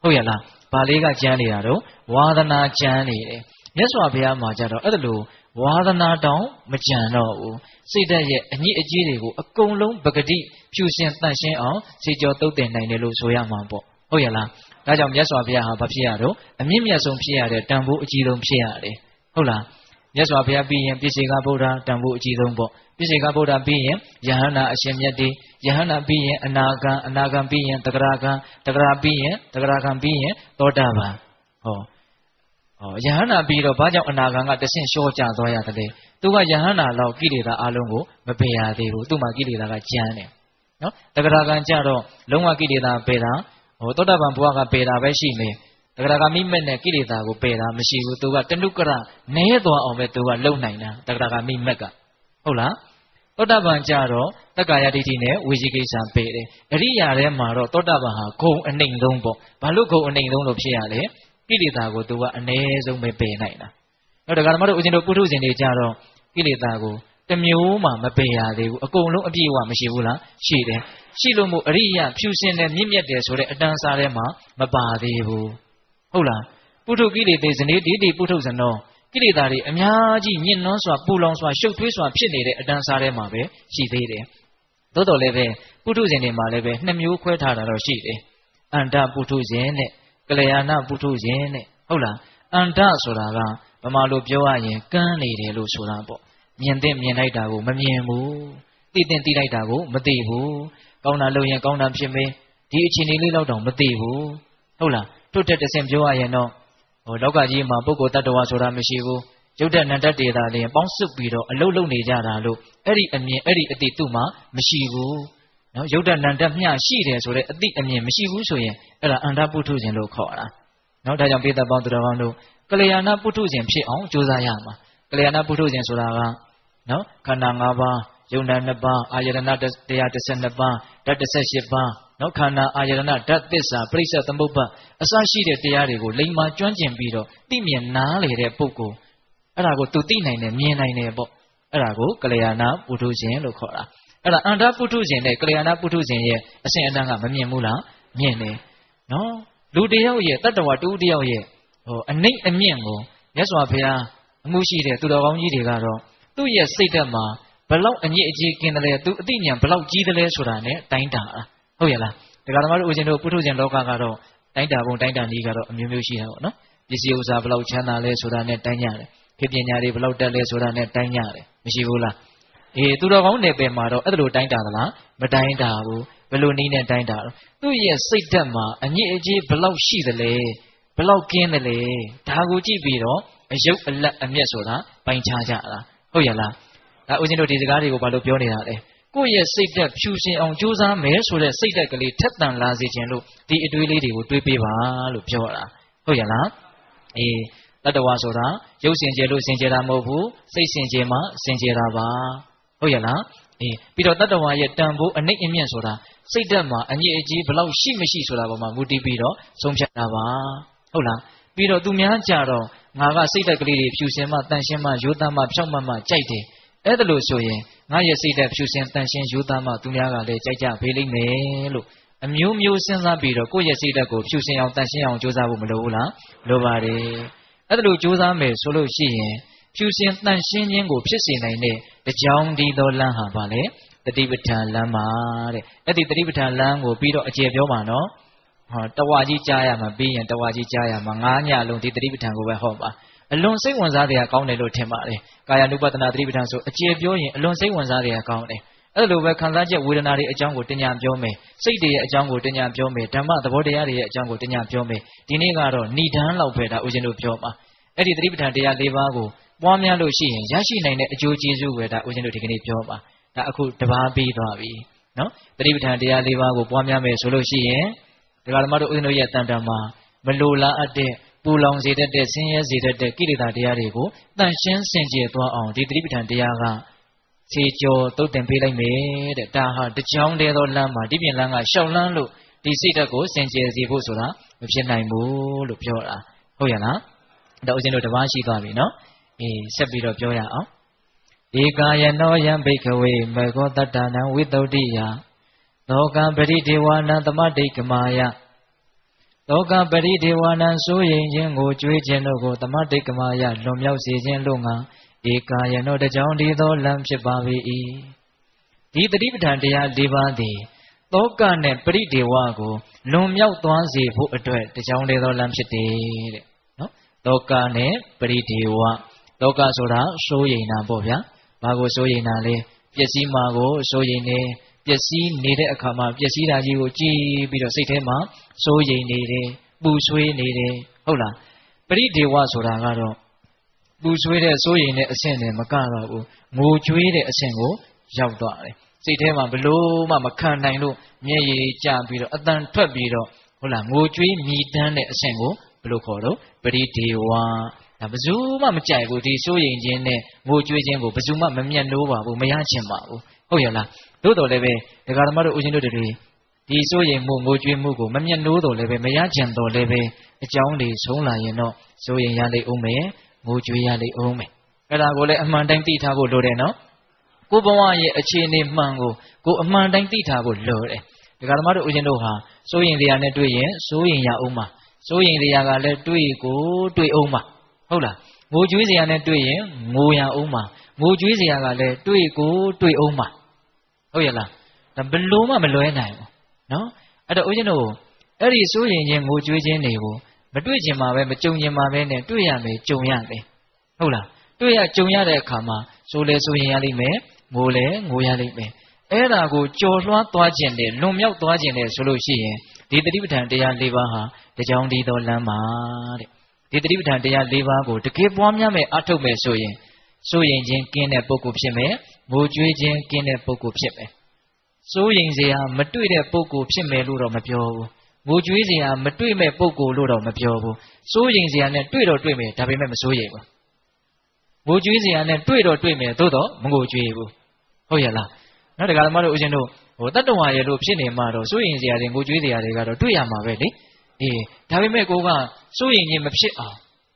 Speaker 1: ဟုတ်ရလားဘာလေးကကြမ်းနေတာတော့ဝါဒနာကြမ်းနေတယ်မြတ်စွာဘုရားမှာကြတော့အဲ့လိုဝါဒနာတောင်မကြံတော့ဘူးစိတ်ဓာတ်ရဲ့အညစ်အကြေးတွေကိုအကုန်လုံးပဂတိဖြူစင်တန့်ရှင်းအောင်စေကြောတုတ်တင်နိုင်တယ်လို့ဆိုရမှာပေါ့ဟုတ်ရလားဒါကြောင့်မြတ်စွာဘုရားဟာဘာဖြစ်ရတော့အမြင့်မြတ်ဆုံးဖြစ်ရတဲ့တန်ဖိုးအကြီးဆုံးဖြစ်ရတယ်ဟုတ်လားမြတ်စွာဘုရားပြီးရင်ပြစ္ဆေကဗုဒ္ဓတန်ဖိုးအကြီးဆုံးပေါ့ပြစ္ဆေကဗုဒ္ဓပြီးရင်ယဟန္တာအရှင်မြတ်တွေယဟန္တာပြီးရင်အနာဂံပြီးရင်တဂရဂံတဂရပြီးရင်တဂရဂံပြီးရင်သောတာပန်ယဟန္တာပြီးတော့ဘာကြောင့်အနာဂံကတဆင့်လျှော့ကျသွားရတယ်လဲသူကယဟန္တာလောက်ကိလေသာအလုံးကိုမပယ်ရသေးဘူးသူ့မှာကိလေသာကကြမ်းတယ်နော်တဂရဂံကြတော့လုံးဝကိလေသာပယ်တာသောတာပန်ဘုရားကပယ်တာပဲရှိမယ်တဂရဂမိမက်နဲ့ကိလေသာကိုပယ်တာမရှိဘူးသူကတဏုကရနဲသွားအောင်ပဲသူကလုံနိုင်တာတဂရဂမိမက်ကဟုတ်လားသောတာပန်ကြတော့တက္ကာယဒိဋ္ဌိနဲ့ဝိဇိကိစ္စပယ်တယ်အရိယာထဲမှာတော့သောတာပန်ဟာဂုံအနှိမ်ဆုံးပေါ့ဘာလို့ဂုံအနှိမ်ဆုံးလို့ဖြစ်ရလဲကိလေသာကိုသူကအ ਨੇ ဆုံးပဲပယ်နိုင်တာ နောက်တခါမှတို့ဦးဇင်းတို့ပုထုဇဉ်တွေကြတော့ကိလေသာကိုတမျိုးမှမပယ်ရသေးဘူးအကုန်လုံးအပြည့်အဝမရှိဘူးလားရှိတယ်ရှိလို့မို့အရိယဖြူစင်တဲ့မြင့်မြတ်တယ်ဆိုတဲ့အတန်စာထဲမှာမပါသေးဘူးဟုတ်လားပုထုကိလေသေဇနေတိပုထုဇနောကိလေသာတွေအများကြီးညှဉ်းနှွမ်းစွာပူလောင်စွာရှုပ်ထွေးစွာဖြစ်နေတဲ့အတန်စာထဲမှာပဲရှိသေးတယ်သို့တော်လည်းပဲပုထုဇဉ်တွေမှာလည်းပဲနှစ်မျိုးခွဲထားတာတော့ရှိတယ်အန္တပုထုဇဉ်နဲ့ကလျာဏပုထုဇဉ်နဲ့ဟုတ်လားအန္တဆိုတာကဗမာလိုပြောရရင်ကန်းနေတယ်လို့ဆိုတာပေါ့မြင်တဲ့မြင်လိုက်တာကိုမမြင်ဘူးသိတဲ့သိလိုက်တာကိုမသိဘူးကောင်းတာလုပ်ရင်ကောင်းတာဖြစ်မယ်ဒီအခြေအနေလေးတော့မသိဘူးဟုတ်လားတို့တဲ့တဆင့်ပြောရရင်တော့လောကကြီးမှာပုဂ္ဂိုလ်တ attva ဆိုတာမရှိဘူးရုပ်တဏ္ဍတ္တေသာလျင်ပေါင်းစုပြီးတော့အလုံးလုံးနေကြတာလို့အဲ့ဒီအမြင်အဲ့ဒီအတိသူ့မှာမရှိဘူးနော်ရုပ်တဏ္ဍမျှရှိတယ်ဆိုတဲ့အတိအမြင်မရှိဘူးဆိုရင်အဲ့ဒါအန္တပုထုဇဉ်လို့ခေါ်တာနော်ဒါကြောင့်ပိဋကပေါင်းသူတော်ကောင်းတို့ကလျာဏပုထုဇဉ်ဖြစ်အောင်ကြိုးစားရမှာကလျာဏပုထုဇဉ်ဆိုတာကနော်ခန္ဓာ၅ပါးယုံနာ2ပါးအာယတနာ112ပါးဓာတ်18ပါးနော်ခန္ဓာအာယတနာဓာတ်သစ္စာပရိစ္ဆေသမုပ္ပါအစရှိတဲ့တရားတွေကိုလိမ္မာကျွမ်းကျင်ပြီးတော့သိမြင်နားလေတဲ့ပုဂ္ဂိုလ်အဲ့ဒါကိုသူသိနိုင်တယ်မြင်နိုင်တယ်ပေါ့အဲ့ဒါကိုကလျာဏပုထုဇဉ်လို့ခေါ်တာအဲ့ဒါအန္တပုထုဇဉ်နဲ့ကလျာဏပုထုဇဉ်ရဲ့အစဉ်အတန်းကမမြင်ဘူးလားမြင်တယ်နော်လူတယောက်ရဲ့တတ္တဝါတူတယောက်ရဲ့အနိမ့်အမြင့်ကိုမြတ်စွာဘုရားအမှုရှိတဲ့သူတော်ကောင်းကြီးတွေကတော့သူ့ရဲ့စိတ်ဓာတ်မှာဘလောက်အညစ်အကြေးกินတယ်လဲသူအသိဉာဏ်ဘလောက်ကြီးတယ်လဲဆိုတာနဲ့တိုင်းတာဟုတ်ရဲ့လားဒါကဓမ္မတို့ဦးဇင်းတို့ပုထုဇဉ်လောကကတော့တိုင်းတာပုံတိုင်းတာနည်းကတော့အမျိုးမျိုးရှိတာပေါ့နော်ပစ္စည်းဥစ္စာဘလောက်ချမ်းသာလဲဆိုတာနဲ့တိုင်းကြတယ်ခေပညာတွေဘလောက်တက်လဲဆိုတာနဲ့တိုင်းကြတယ်မရှိဘူးလားသူတော်ကောင်းနယ်ပယ်မှာတော့အဲ့လိုတိုင်းတာသလားမတိုင်းတာဘူးဘယ်လိုနည်းနဲ့တိုင်းတာတော့သူ့ရဲ့စိတ်ဓာတ်မှာအညစ်အကြေးဘလောက်ရှိသလဲဘလောက်ကင်းတယ်လဲဒါကိုကြည့်ပြီးတော့အယုတ်အလတ်အမျက်ဆိုတာပိုင်းခြားကြတာဟုတ်ရဲ့လားဒါဦးဇင်းတို့ဒီစကားတွေကိုဘာလို့ပြောနေတာလဲကိုယ့်ရဲ့စိတ်ဓာတ်ဖြူစင်အောင်ကြိုးစားမယ်ဆိုတဲ့စိတ်ဓာတ်ကလေးထက်သန်လာစေခြင်းလို့ဒီအတွေးလေးတွေကိုတွေးပေးပါလို့ပြောတာဟုတ်ရဲ့လားတတ္တဝါဆိုတာရုပ်စင်ကြယ်လို့စင်ကြယ်တာမဟုတ်ဘူးစိတ်စင်ကြယ်မှစင်ကြယ်တာပါဟုတ်ရဲ့လားပြီးတော့တတ္တဝါရဲ့တန်ဖိုးအနိမ့်အမြင့်ဆိုတာစိတ်ဓာတ်မှာအညစ်အကြေးဘလောက်ရှိမရှိဆိုတာပေါ်မှာမူတည်ပြီးတော့ဆုံးဖြတ်တာပါဟုတ်လားပြီးတော့သူများကြတော့ငါကစိတ်ဓာတ်ကလေးတွေဖြူစင်မှတန်ရှင်းမှရိုးသားမှဖြောင့်မတ်မှကြိုက်တယ်အဲ့ဒါလို့ဆိုရင်ငါရဲ့စိတ်ဓာတ်ဖြူစင်တန်ရှင်းရိုးသားမှသူများကလည်းကြိုက်ကြပေးလိမ့်မယ်လို့အမျိုးမျိုးစဉ်းစားပြီးတော့ကိုယ့်ရဲ့စိတ်ဓာတ်ကိုဖြူစင်အောင်တန်ရှင်းအောင်ကြိုးစားဖို့မလိုဘူးလားလိုပါတယ်အဲ့ဒါလို့ကြိုးစားမယ်ဆိုလို့ရှိရင်ဖြူစင်တန်ရှင်းခြင်းကိုဖြစ်စေနိုင်တဲ့တကြောင်ဒီသောလမ်းဟာပါလေတတိပဋ္ဌာန်လမ်းပါတဲ့အဲ့ဒီတတိပဋ္ဌာန်လမ်းကိုပြီးတော့အကျေပြောမှာနော်တဝါကြီးကြားရမှာပြီးရင်တဝါကြီးကြားရမှာ9ညလုံးဒီတတိပဋ္ဌာန်ကိုပဲဟောပါအလွန်စိတ်ဝင်စားတဲ့အကောင်းတယ်လို့ထင်ပါတယ်ကာယ ानु ပတနာတတိပဋ္ဌာန်ဆိုအကျေပြောရင်အလွန်စိတ်ဝင်စားတဲ့အကောင်းတယ်အဲ့လိုပဲခံစားချက်ဝေဒနာတွေအကြောင်းကိုတင်ညာပြောမယ်စိတ်တွေရဲ့အကြောင်းကိုတင်ညာပြောမယ်ဓမ္မသဘောတရားတွေရဲ့အကြောင်းကိုတင်ညာပြောမယ်ဒီနေ့ကတော့ဏိဒန်းလောက်ပဲဒါဦးဇင်းတို့ပြောပါအဲ့ဒီတတိပဋ္ဌာန်တရား၄ပါးကိုပွားများလို့ရှိရင်ရရှိနိုင်တဲ့အကျိုးကျေးဇူးပဲဒါဦးဇင်းတို့ဒီကနေ့ပြောပါဒါအခုတပါးပြီးသွားပြီနော်တတိပဋ္ဌာန်တရား၄ပါးကိုပွားများမယ်ဆိုလို့ရှိရင်ဒီကဓမ္မတို့ဦးဇင်းတို့ရဲ့တန်တန်မှာမလိုလားအပ်တဲ့ပူလောင်စေတတ်တဲ့ဆင်းရဲစေတတ်တဲ့ကိလေသာတရားတွေကိုတန်ရှင်းစင်ကြယ်သွားအောင်ဒီတတိပဋ္ဌာန်တရားကခြေကျော်တုတ်တင်ပေးလိုက်မယ်တဲ့ဒါဟာတကြောင်တည်းသောလမ်းမှာဒီပြင်လမ်းကရှောက်လန်းလို့ဒီစိတ်ဓာတ်ကိုစင်ကြယ်စေဖို့ဆိုတာမဖြစ်နိုင်ဘူးလို့ပြောတာဟုတ်ရဲ့လားဒါဦးဇင်းတို့တပါးရှိသွားပြီနော်ဆက်ပြီးတော့ပြောရအောင်ဧကာယနောယံဘိက္ခဝေမေဃောတတ္တနံဝိသုဒ္ဓိယသောကံပရိဒေဝနံသမတိကမာယသောကပရိဒေဝနံစိုးရင်ခြင်းကိုကြွေးခြင်းတို့ကိုသမတိကမာယလွန်မြောက်စေခြင်းလို့ငါဧကာယနောတကြောင်ဒီသောလမ်းဖြစ်ပါ၏ဒီတတိပဋ္ဌာန်တရား၄ပါးသည်သောကနဲ့ပရိဒေဝကိုလွန်မြောက်သွားစေဖို့အတွက်တကြောင်တည်းသောလမ်းဖြစ်တယ်တဲ့နော်သောကနဲ့ပရိဒေဝသောကဆိုတာစိုးရိမ်တာပေါ့ဗျာဘာကိုစိုးရိမ်တာလဲပျက်စီးမှာကိုစိုးရိမ်နေပျက်စီးနေတဲ့အခါမှာပျက်စီးတာကြီးကိုကြည့်ပြီးတော့စိတ်ထဲမှာစိုးရိမ်နေတယ်ပူဆွေးနေတယ်ဟုတ်လားပရိဒေဝဆိုတာကတော့ပူဆွေးတဲ့စိုးရိမ်တဲ့အဆင့်နဲ့မကတော့ဘူးငိုကြွေးတဲ့အဆင့်ကိုရောက်သွားတယ်စိတ်ထဲမှာဘလို့မှမခံနိုင်လို့မျက်ရည်ကျပြီးတော့အတန်ထွက်ပြီးတော့ဟုတ်လားငိုကြွေးမြည်တမ်းတဲ့အဆင့်ကိုဘယ်လိုခေါ်တော့ပရိဒေဝဒါဘယ်သူမှမကြိုက်ဘူးဒီစိုးရိမ်ခြင်းနဲ့ငိုကြွေးခြင်းကိုဘယ်သူမှမမျက်နှိုးပါဘူးမရချင်ပါဘူးဟုတ်ရဲ့လားသို့တော်လည်းပဲဒကာဓမ္မတို့ဦးဇင်းတို့တွေဒီစိုးရိမ်မှုငိုကြွေးမှုကိုမမျက်နှိုးတော်လည်းပဲမရချင်တော်လည်းပဲအကြောင်းတွေဆုံးလာရင်တော့စိုးရိမ်ရလိမ့်ဦးမယ် ငိုကြွေးရလိမ့်အောင်မယ်အဲ့ဒါကိုလည်းအမှန်တိုင်းသိထားဖို့လိုတယ်နော်ကိုဘဝရဲ့အခြေအနေမှန်ကိုအမှန်တိုင်းသိထားဖို့လိုတယ်ဒီကဓမ္မတို့ဦးဇင်းတို့ဟာစိုးရင်တရားနဲ့တွေ့ရင်စိုးရင်ရအောင်ပါစိုးရင်တရားကလည်းတွေ့ကိုတွေ့အောင်ပါဟုတ်လားငိုကြွေးစရာနဲ့တွေ့ရင်ငိုရအောင်ပါငိုကြွေးစရာကလည်းတွေ့ကိုတွေ့အောင်ပါဟုတ်ရဲ့လားဒါဘလို့မှမလွဲနိုင်ဘူးနော်အဲ့တော့ဦးဇင်းတို့အဲ့ဒီစိုးရင်ချင်းငိုကြွေးခြင်းတွေကိုမတွေ့ချင်မှာပဲမကြုံချင်မှာပဲနဲ့တွေ့ရမယ်ကြုံရမယ်ဟုတ်လားတွေ့ရကြုံရတဲ့အခါမှာစိုးလဲစိုးရင်ရလိမ့်မယ်ငိုလဲငိုရလိမ့်မယ်အဲ့ဒါကိုကြော်လွှားသွားခြင်းနဲ့လွန်မြောက်သွားခြင်းနဲ့ဆိုလို့ရှိရင်ဒီတတိပဋ္ဌာန်တရား၄ပါးဟာတကြောင်ဒီတော်လမ်းပါတဲ့ဒီတတိပဋ္ဌာန်တရား၄ပါးကိုတကယ်ပွားများမယ်အထုတ်မယ်ဆိုရင်စိုးရင်ချင်းကင်းတဲ့ပုဂ္ဂိုလ်ဖြစ်မယ်ငိုကြွေးခြင်းကင်းတဲ့ပုဂ္ဂိုလ်ဖြစ်မယ်စိုးရင်စရာမတွေ့တဲ့ပုဂ္ဂိုလ်ဖြစ်မယ်လို့တော့မပြောဘူးငိုကြွေးစရာမတွေ့မဲ့ပုဂ္ဂိုလ်လို့တော့မပြောဘူးစိုးရင်စရာနဲ့တွေ့တော့တွေ့မယ်ဒါပေမဲ့မစိုးရိမ်ဘူးငိုကြွေးစရာနဲ့တွေ့တော့တွေ့မယ်သို့တော့မငိုကြွေးဘူးဟုတ်ရဲ့လားနော်တရားဓမ္မတို့ဦးဇင်းတို့တတ္တဝါရဲ့လို့ဖြစ်နေမှတော့စိုးရင်စရာတွေငိုကြွေးစရာတွေကတော့တွေ့ရမှာပဲလေအေးဒါပေမဲ့ကိုကစိုးရင်ချင်းမဖြစ်အောင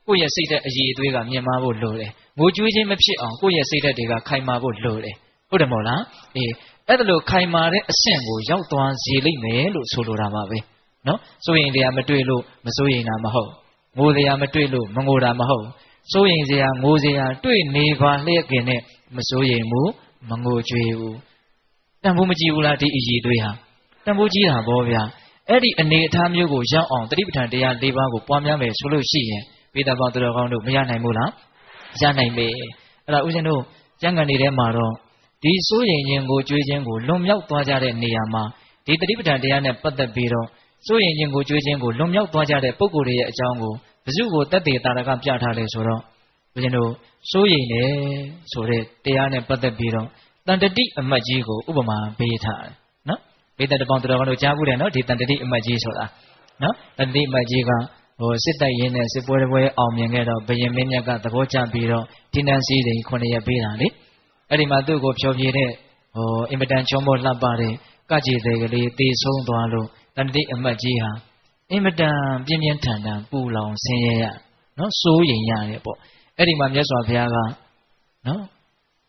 Speaker 1: ်ကိုယ့်ရဲ့စိတ်တဲ့အည်အသွေးကမြင်မာဖို့လိုတယ်ငိုကြွေးခြင်းမဖြစ်အောင်ကိုယ့်ရဲ့စိတ်ဓာတ်တွေကခိုင်မာဖို့လိုတယ်ဟုတ်တယ်မို့လားအေးအဲ့ဒါလို့ခိုင်မာတဲ့အဆင့်ကိုရောက်သွားစေလိမ့်မယ်လို့ဆိုလိုတာပါပဲနော်စိုးရင်တရားမတွေ့လို့မစိုးရင်တာမဟုတ်ငိုတရားမတွေ့လို့မငိုတာမဟုတ်စိုးရင်စရာငိုစရာတွေ့နေပါလျက်ခင်နဲ့မစိုးရင်ဘူးမငိုကြွေးဘူးတန်ဖိုးမကြည့်ဘူးလားဒီအည်သွေးဟာတန်ဖိုးကြီးတာဗောဗျာအဲ့ဒီအနေအထားမျိုးကိုရောက်အောင်တတိပဋ္ဌာန်တရား၄ပါးကိုပွားများမယ်ဆိုလို့ရှိရင်ပိဋကပေါင်းသူတော်ကောင်းတို့မရနိုင်ဘူးလားရနိုင်ပေအဲ့ဒါဦးဇင်းတို့ကျမ်းဂန်တွေထဲမှာတော့ဒီစိုးရင်ခြင်းကိုကြွေးခြင်းကိုလွန်မြောက်သွားကြတဲ့နေရာမှာဒီတတိပဋ္ဌာန်တရားနဲ့ပတ်သက်ပြီးတော့စိုးရင်ခြင်းကိုကြွေးခြင်းကိုလွန်မြောက်သွားကြတဲ့ပုဂ္ဂိုလ်တွေရဲ့အကြောင်းကိုဘုစုကိုတတ်သေးတာကပြထားလဲဆိုတော့ဦးဇင်းတို့စိုးရင်တယ်ဆိုတဲ့တရားနဲ့ပတ်သက်ပြီးတော့တန်တတိအမတ်ကြီးကိုဥပမာပေးထားတယ်နော်ပိဋကပေါင်းသူတော်ကောင်းတို့ကြားဘူးတယ်နော်ဒီတန်တတိအမတ်ကြီးဆိုတာနော်တန်တတိအမတ်ကြီးကစစ်တိုက်ရင်းနဲ့စစ်ပွဲတစ်ပွဲအောင်မြင်ခဲ့တော့ဘယင်မင်းမြတ်ကသဘောကျပြီးတော့ဒီနန်းစည်းတွေ9ရက်ပေးတာလေအဲ့ဒီမှာသူ့ကိုဖြောပြတဲ့အင်မတန်ချောမောလှပတဲ့ကကြည်တွေကလေးတေဆုံးသွားလို့တန်တတိအမတ်ကြီးဟာအင်မတန်ပြင်းပြင်းထန်ထန်ပူလောင်ဆင်းရဲရနော်စိုးရိမ်ရတယ်ပေါ့အဲ့ဒီမှာမြတ်စွာဘုရားကနော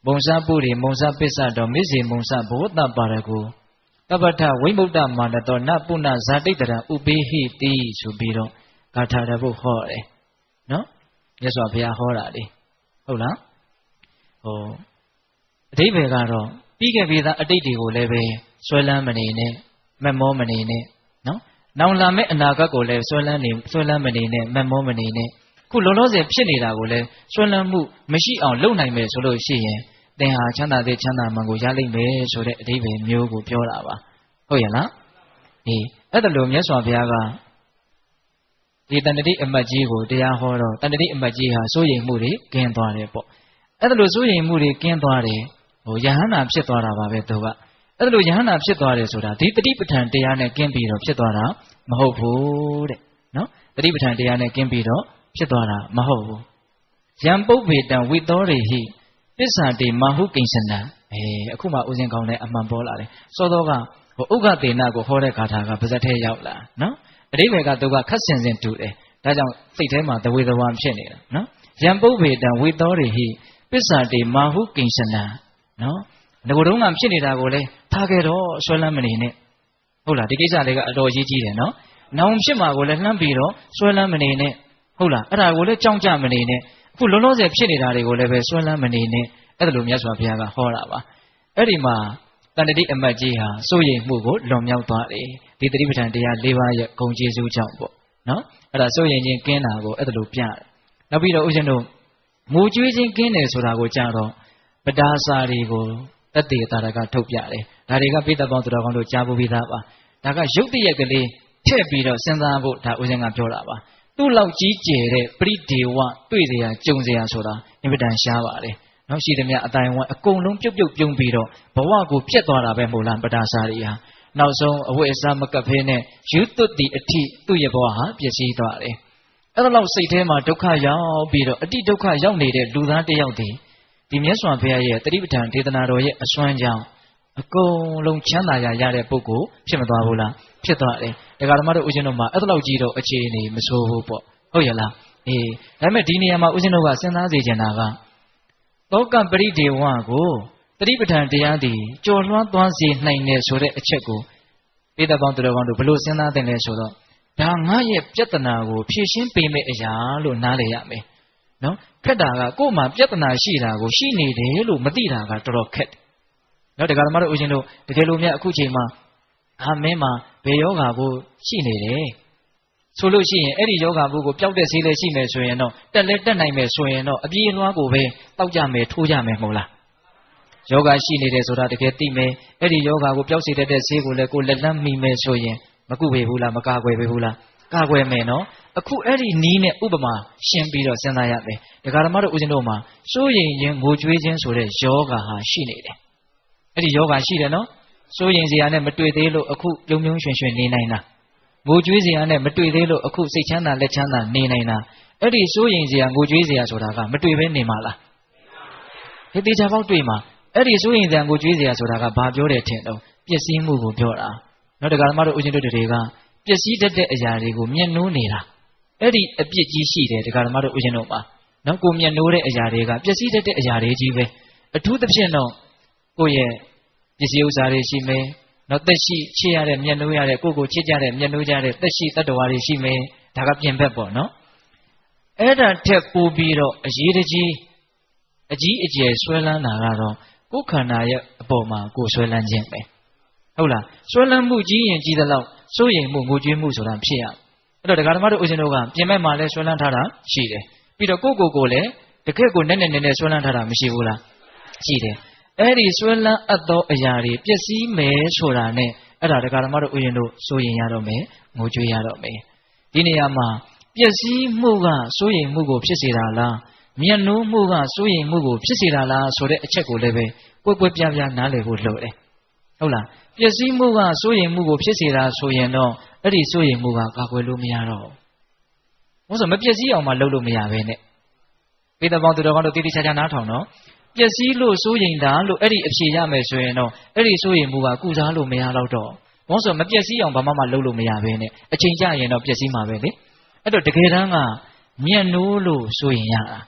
Speaker 1: ်မုံစပုရိမုံစပစ္စတော်မိစေမုံစဘောတပါရကိုတပ္ပထဝိမု ക്ത မာနတောနပုဏ္ဏဇာတိတရံဥပိဟိတိဆိုပြီးတော့ဂါထာတပုတ်ဟောတယ်နော်မြတ်စွာဘုရားဟောတာလေဟုတ်လားအဓိပ္ပာယ်ကတော့ပြီးခဲ့ပြီးသားအတိတ်တွေကိုလည်းပဲဆွဲလန်းမနေနဲ့မက်မောမနေနဲ့နော်နောင်လာမယ့်အနာဂတ်ကိုလည်းဆွဲလန်းမနေနဲ့မက်မောမနေနဲ့ခုလောလောဆယ်ဖြစ်နေတာကိုလည်းဆွဲလန်းမှုမရှိအောင်လုပ်နိုင်မယ်ဆိုလို့ရှိရင်သင်ဟာချမ်းသာတဲ့ချမ်းသာမှန်ကိုရလိမ့်မယ်ဆိုတဲ့အဓိပ္ပာယ်မျိုးကိုပြောတာပါဟုတ်ရဲ့လားအေးအဲ့ဒါလို့မြတ်စွာဘုရားကဒီတန်တတိအမတ်ကြီးကိုတရားဟောတော့တန်တတိအမတ်ကြီးဟာစိုးရိမ်မှုတွေကင်းသွားတယ်ပေါ့အဲ့ဒါလို့စိုးရိမ်မှုတွေကင်းသွားတယ်ယဟန္တာဖြစ်သွားတာပါပဲသူကအဲ့ဒါလို့ယဟန္တာဖြစ်သွားတယ်ဆိုတာဒီတတိပဋ္ဌာန်တရားနဲ့ကင်းပြီးတော့ဖြစ်သွားတာမဟုတ်ဘူးတဲ့နော်တတိပဋ္ဌာန်တရားနဲ့ကင်းပြီးတော့ဖြစ်သွားတာမဟုတ်ဘူးယံပုပ္ပေတံဝိသောရိဟိပစ္ဆာတိမဟုကိဉ္စနံအခုမှဦးဇင်းကောင်းတဲ့အမှန်ပေါ်လာတယ်စောသောကဥက္ကတေနကိုဟောတဲ့ဂါထာကပါဇက်ထဲရောက်လာနော်အဓိပ္ပာယ်ကသူကခက်ဆင်ဆင်တူတယ်ဒါကြောင့်စိတ်ထဲမှာတဝေသဝါဖြစ်နေတာနော်ယံပုပ္ပေတံဝိသောရိဟိပစ္ဆာတိမဟုကိဉ္စနံနော်ငကိုယ်တုံးကဖြစ်နေတာကိုလေထားခဲ့တော့ဆွဲလန်းမနေနဲ့ဟုတ်လားဒီကိစ္စလေးကအတော်ကြီးကြီးတယ်နော်နောင်ဖြစ်မှာကိုလည်းလှမ်းပြီးတော့ဆွဲလန်းမနေနဲ့ဟုတ်လားအဲ့ဒါကိုလည်းကြောက်ကြမနေနဲ့အခုလုံးလုံးဆယ်ဖြစ်နေတာတွေကိုလည်းပဲဆွဲလန်းမနေနဲ့အဲ့ဒါလိုမြတ်စွာဘုရားကဟောတာပါအဲ့ဒီမှာတန်တတိအမတ်ကြီးဟာစိုးရိမ်မှုကိုလွန်မြောက်သွားတယ်ဒီတတိပဋ္ဌာန်တရား၄ပါးရဲ့ဂုဏ်ကျေးဇူးကြောင့်ပေါ့နော်အဲ့ဒါစိုးရိမ်ခြင်းကင်းတာကိုအဲ့ဒါလိုပြတယ်နောက်ပြီးတော့ဦးဇင်းတို့ငိုကြွေးခြင်းကင်းတယ်ဆိုတာကိုကြားတော့ပဒါစာတွေကိုတတ်သေးတာကထုတ်ပြတယ်ဒါတွေကပိဋကပေါင်းသူတော်ကောင်းတို့ကြားဖို့ပြီးသားပါဒါကရုပ်တရက်ကလေးထည့်ပြီးတော့စဉ်းစားဖို့ဒါဦးဇင်းကပြောတာပါသူ့လောက်ကြီးကျယ်တဲ့ပရိဒေဝတွေ့เสียကြုံเสียဆိုတာအင်မတန်ရှားပါတယ်နော်ရှိသမျှအတိုင်းဝမ်အကုန်လုံးပြုတ်ပြုံပြီးတော့ဘဝကိုပြတ်သွားတာပဲမို့လားပဒါစာတွေဟာနောက်ဆုံးအဝိအစားမကပ်ဖဲနဲ့ယူသွတ်တီအထိသူ့ရဲ့ဘဝဟာပျက်စီးသွားတယ်အဲ့ဒါလောက်စိတ်ထဲမှာဒုက္ခရောက်ပြီးတော့အတိဒုက္ခရောက်နေတဲ့လူသားတစ်ယောက်ဒီမြတ်စွာဘုရားရဲ့တတိပဋ္ဌာန်ဒေသနာတော်ရဲ့အစွမ်းကြောင့်အကုန်လုံးချမ်းသာရတဲ့ပုဂ္ဂိုလ်ဖြစ်မသွားဘူးလားဖြစ်သွားတယ်ဒကာဓမ္မတို့ဦးဇင်းတို့မှာအဲ့ဒါလောက်ကြီးတော့အခြေအနေမဆိုးဘူးပေါ့ဟုတ်ရဲ့လား ဒါပေမဲ့ဒီနေရာမှာဦးဇင်းတို့ကစဉ်းစားစေချင်တာကသောကပရိဒေဝကိုတတိပဋ္ဌာန်တရားသည်ကြော်လွှမ်းသွားစေနိုင်တယ်ဆိုတဲ့အချက်ကိုပိဋကပေါင်းသူတော်ကောင်းတို့ဘလို့စဉ်းစားတဲ့လဲဆိုတော့ဒါငါရဲ့ပြဿနာကိုဖြေရှင်းပေးမယ့်အရာလို့နားလည်ရမယ်နော်ခက်တာကကို့မှာပြဿနာရှိတာကိုရှိနေတယ်လို့မသိတာကတော်တော်ခက်တယ်နော်တရားဓမ္မတို့ဦးဇင်းတို့တကယ်လို့များအခုချိန်မှာမင်းမှာဘယ်ယောဂါကိုရှိနေတယ်ဆိုလို့ရှိရင်အဲ့ဒီယောဂါဘူးကိုပျောက်တဲ့ဆေးလေးရှိမယ်ဆိုရင်တော့တက်လဲတက်နိုင်မယ်ဆိုရင်တော့အပြေးလွှားကိုပဲတောက်ကြမယ်ထိုးကြမယ်မဟုတ်လားယောဂါရှိနေတယ်ဆိုတာတကယ်သိမယ်အဲ့ဒီယောဂါကိုပျောက်စေတတ်တဲ့ဆေးကိုလည်းကိုလက်လန်းမိမယ်ဆိုရင်မကုပေဘူးလားမကာကွယ်ပေဘူးလားကာကွယ်မယ်နော်အခုအဲ့ဒီနီးနဲ့ဥပမာရှင်းပြီးတော့စဉ်းစားရမယ်ဒကာဓမ္မတို့ဦးဇင်းတို့မှာစိုးရိမ်ခြင်းငိုကြွေးခြင်းဆိုတဲ့ယောဂါဟာရှိနေတယ်အဲ့ဒီယောဂါရှိတယ်နော်စိုးရိမ်စရာနဲ့မတွေ့သေးလို့အခုပြုံပြုံရွှင်ရွှင်နေနိုင်တာငိုကြွေးစရာနဲ့မတွေ့သေးလို့အခုစိတ်ချမ်းသာလက်ချမ်းသာနေနိုင်တာအဲ့ဒီစိုးရိမ်စရာငိုကြွေးစရာဆိုတာကမတွေ့ဘဲနေမှာလားဒီတေချာပေါက်တွေ့မှာအဲ့ဒီစိုးရိမ်စရာငိုကြွေးစရာဆိုတာကဘာပြောတယ်ထင်တော့ပျက်စီးမှုကိုပြောတာနောက်တခါမှတို့ဦးဇင်းတို့တွေကပျက်စီးတတ်တဲ့အရာတွေကိုမျက်နှိုးနေတာအဲ့ဒီအပြစ်ကြီးရှိတယ်တခါမှတို့ဦးဇင်းတို့ပါနော်ကိုမျက်နှိုးတဲ့အရာတွေကပျက်စီးတတ်တဲ့အရာတွေကြီးပဲအထူးသဖြင့်တော့ကိုရဲ့ပစ္စည်းဥစ္စာတွေရှိမယ်နော်သက်ရှိချစ်ရတဲ့မျက်နှိုးရတဲ့ကိုချစ်ကြတဲ့မျက်နှိုးကြတဲ့သက်ရှိတတ္တဝါတွေရှိမယ်ဒါကပြင်ဘက်ပေါ့နော်အဲ့ဒါထက်ပိုပြီးတော့အရေးတကြီးအကြီးအကျယ်ဆွဲလန်းတာကတော့ကိုယ်ခန္ဓာရဲ့အပေါ်မှာကိုယ်ဆွဲလန်းခြင်းပဲဟုတ်လားဆွဲလန်းမှုကြီးရင်ကြီးသလောက်စိုးရိမ်မှုငိုကြွေးမှုဆိုတာဖြစ်ရအဲ့တော့ဒကာဓမ္မတို့ဦးဇင်းတို့ကပြင်ဘက်မှာလည်းဆွဲလန်းထားတာရှိတယ်ပြီးတော့ကိုလည်းတကယ့်ကိုနဲ့ဆွဲလန်းထားတာမရှိဘူးလားရှိတယ်အဲ့ဒီဆွဲလန်းအပ်သောအရာတွေပျက်စီးမယ်ဆိုတာနဲ့အဲ့ဒါဒကာဓမ္မတို့ဦးဇင်းတို့စိုးရိမ်ရတော့မယ်ငိုကြွေးရတော့မယ်ဒီနေရာမှာပျက်စီးမှုကစိုးရိမ်မှုကိုဖြစ်စေတာလားမျက်နှိုးမှုကစိုးရိမ်မှုကိုဖြစ်စေတာလားဆိုတဲ့အချက်ကိုလည်းပဲကွက်ပြားပြားနားလည်ဖို့လိုတယ်ဟုတ်လားပျက်စီးမှုကစိုးရိမ်မှုကိုဖြစ်စေတာဆိုရင်တော့အဲ့ဒီစိုးရိမ်မှုကကာကွယ်လို့မရတော့ဘူးဆိုမပျက်စီးအောင်မှလုပ်လို့မရပဲနဲ့ပိဋကပေါင်းသူတော်ကောင်းတို့တိတိကျကျနားထောင်တော့ပျက်စီးလို့စိုးရိမ်တာလို့အဲ့ဒီအဖြေရမယ်ဆိုရင်တော့အဲ့ဒီစိုးရိမ်မှုကကုစားလို့မရတော့တော့ဘာလို့ဆိုမပျက်စီးအောင်ဘာမှလုပ်လို့မရပဲနဲ့အချိန်ကျရင်တော့ပျက်စီးမှာပဲလေအဲ့တော့တကယ်တမ်းကမျက်နှိုးလို့စိုးရိမ်ရတာ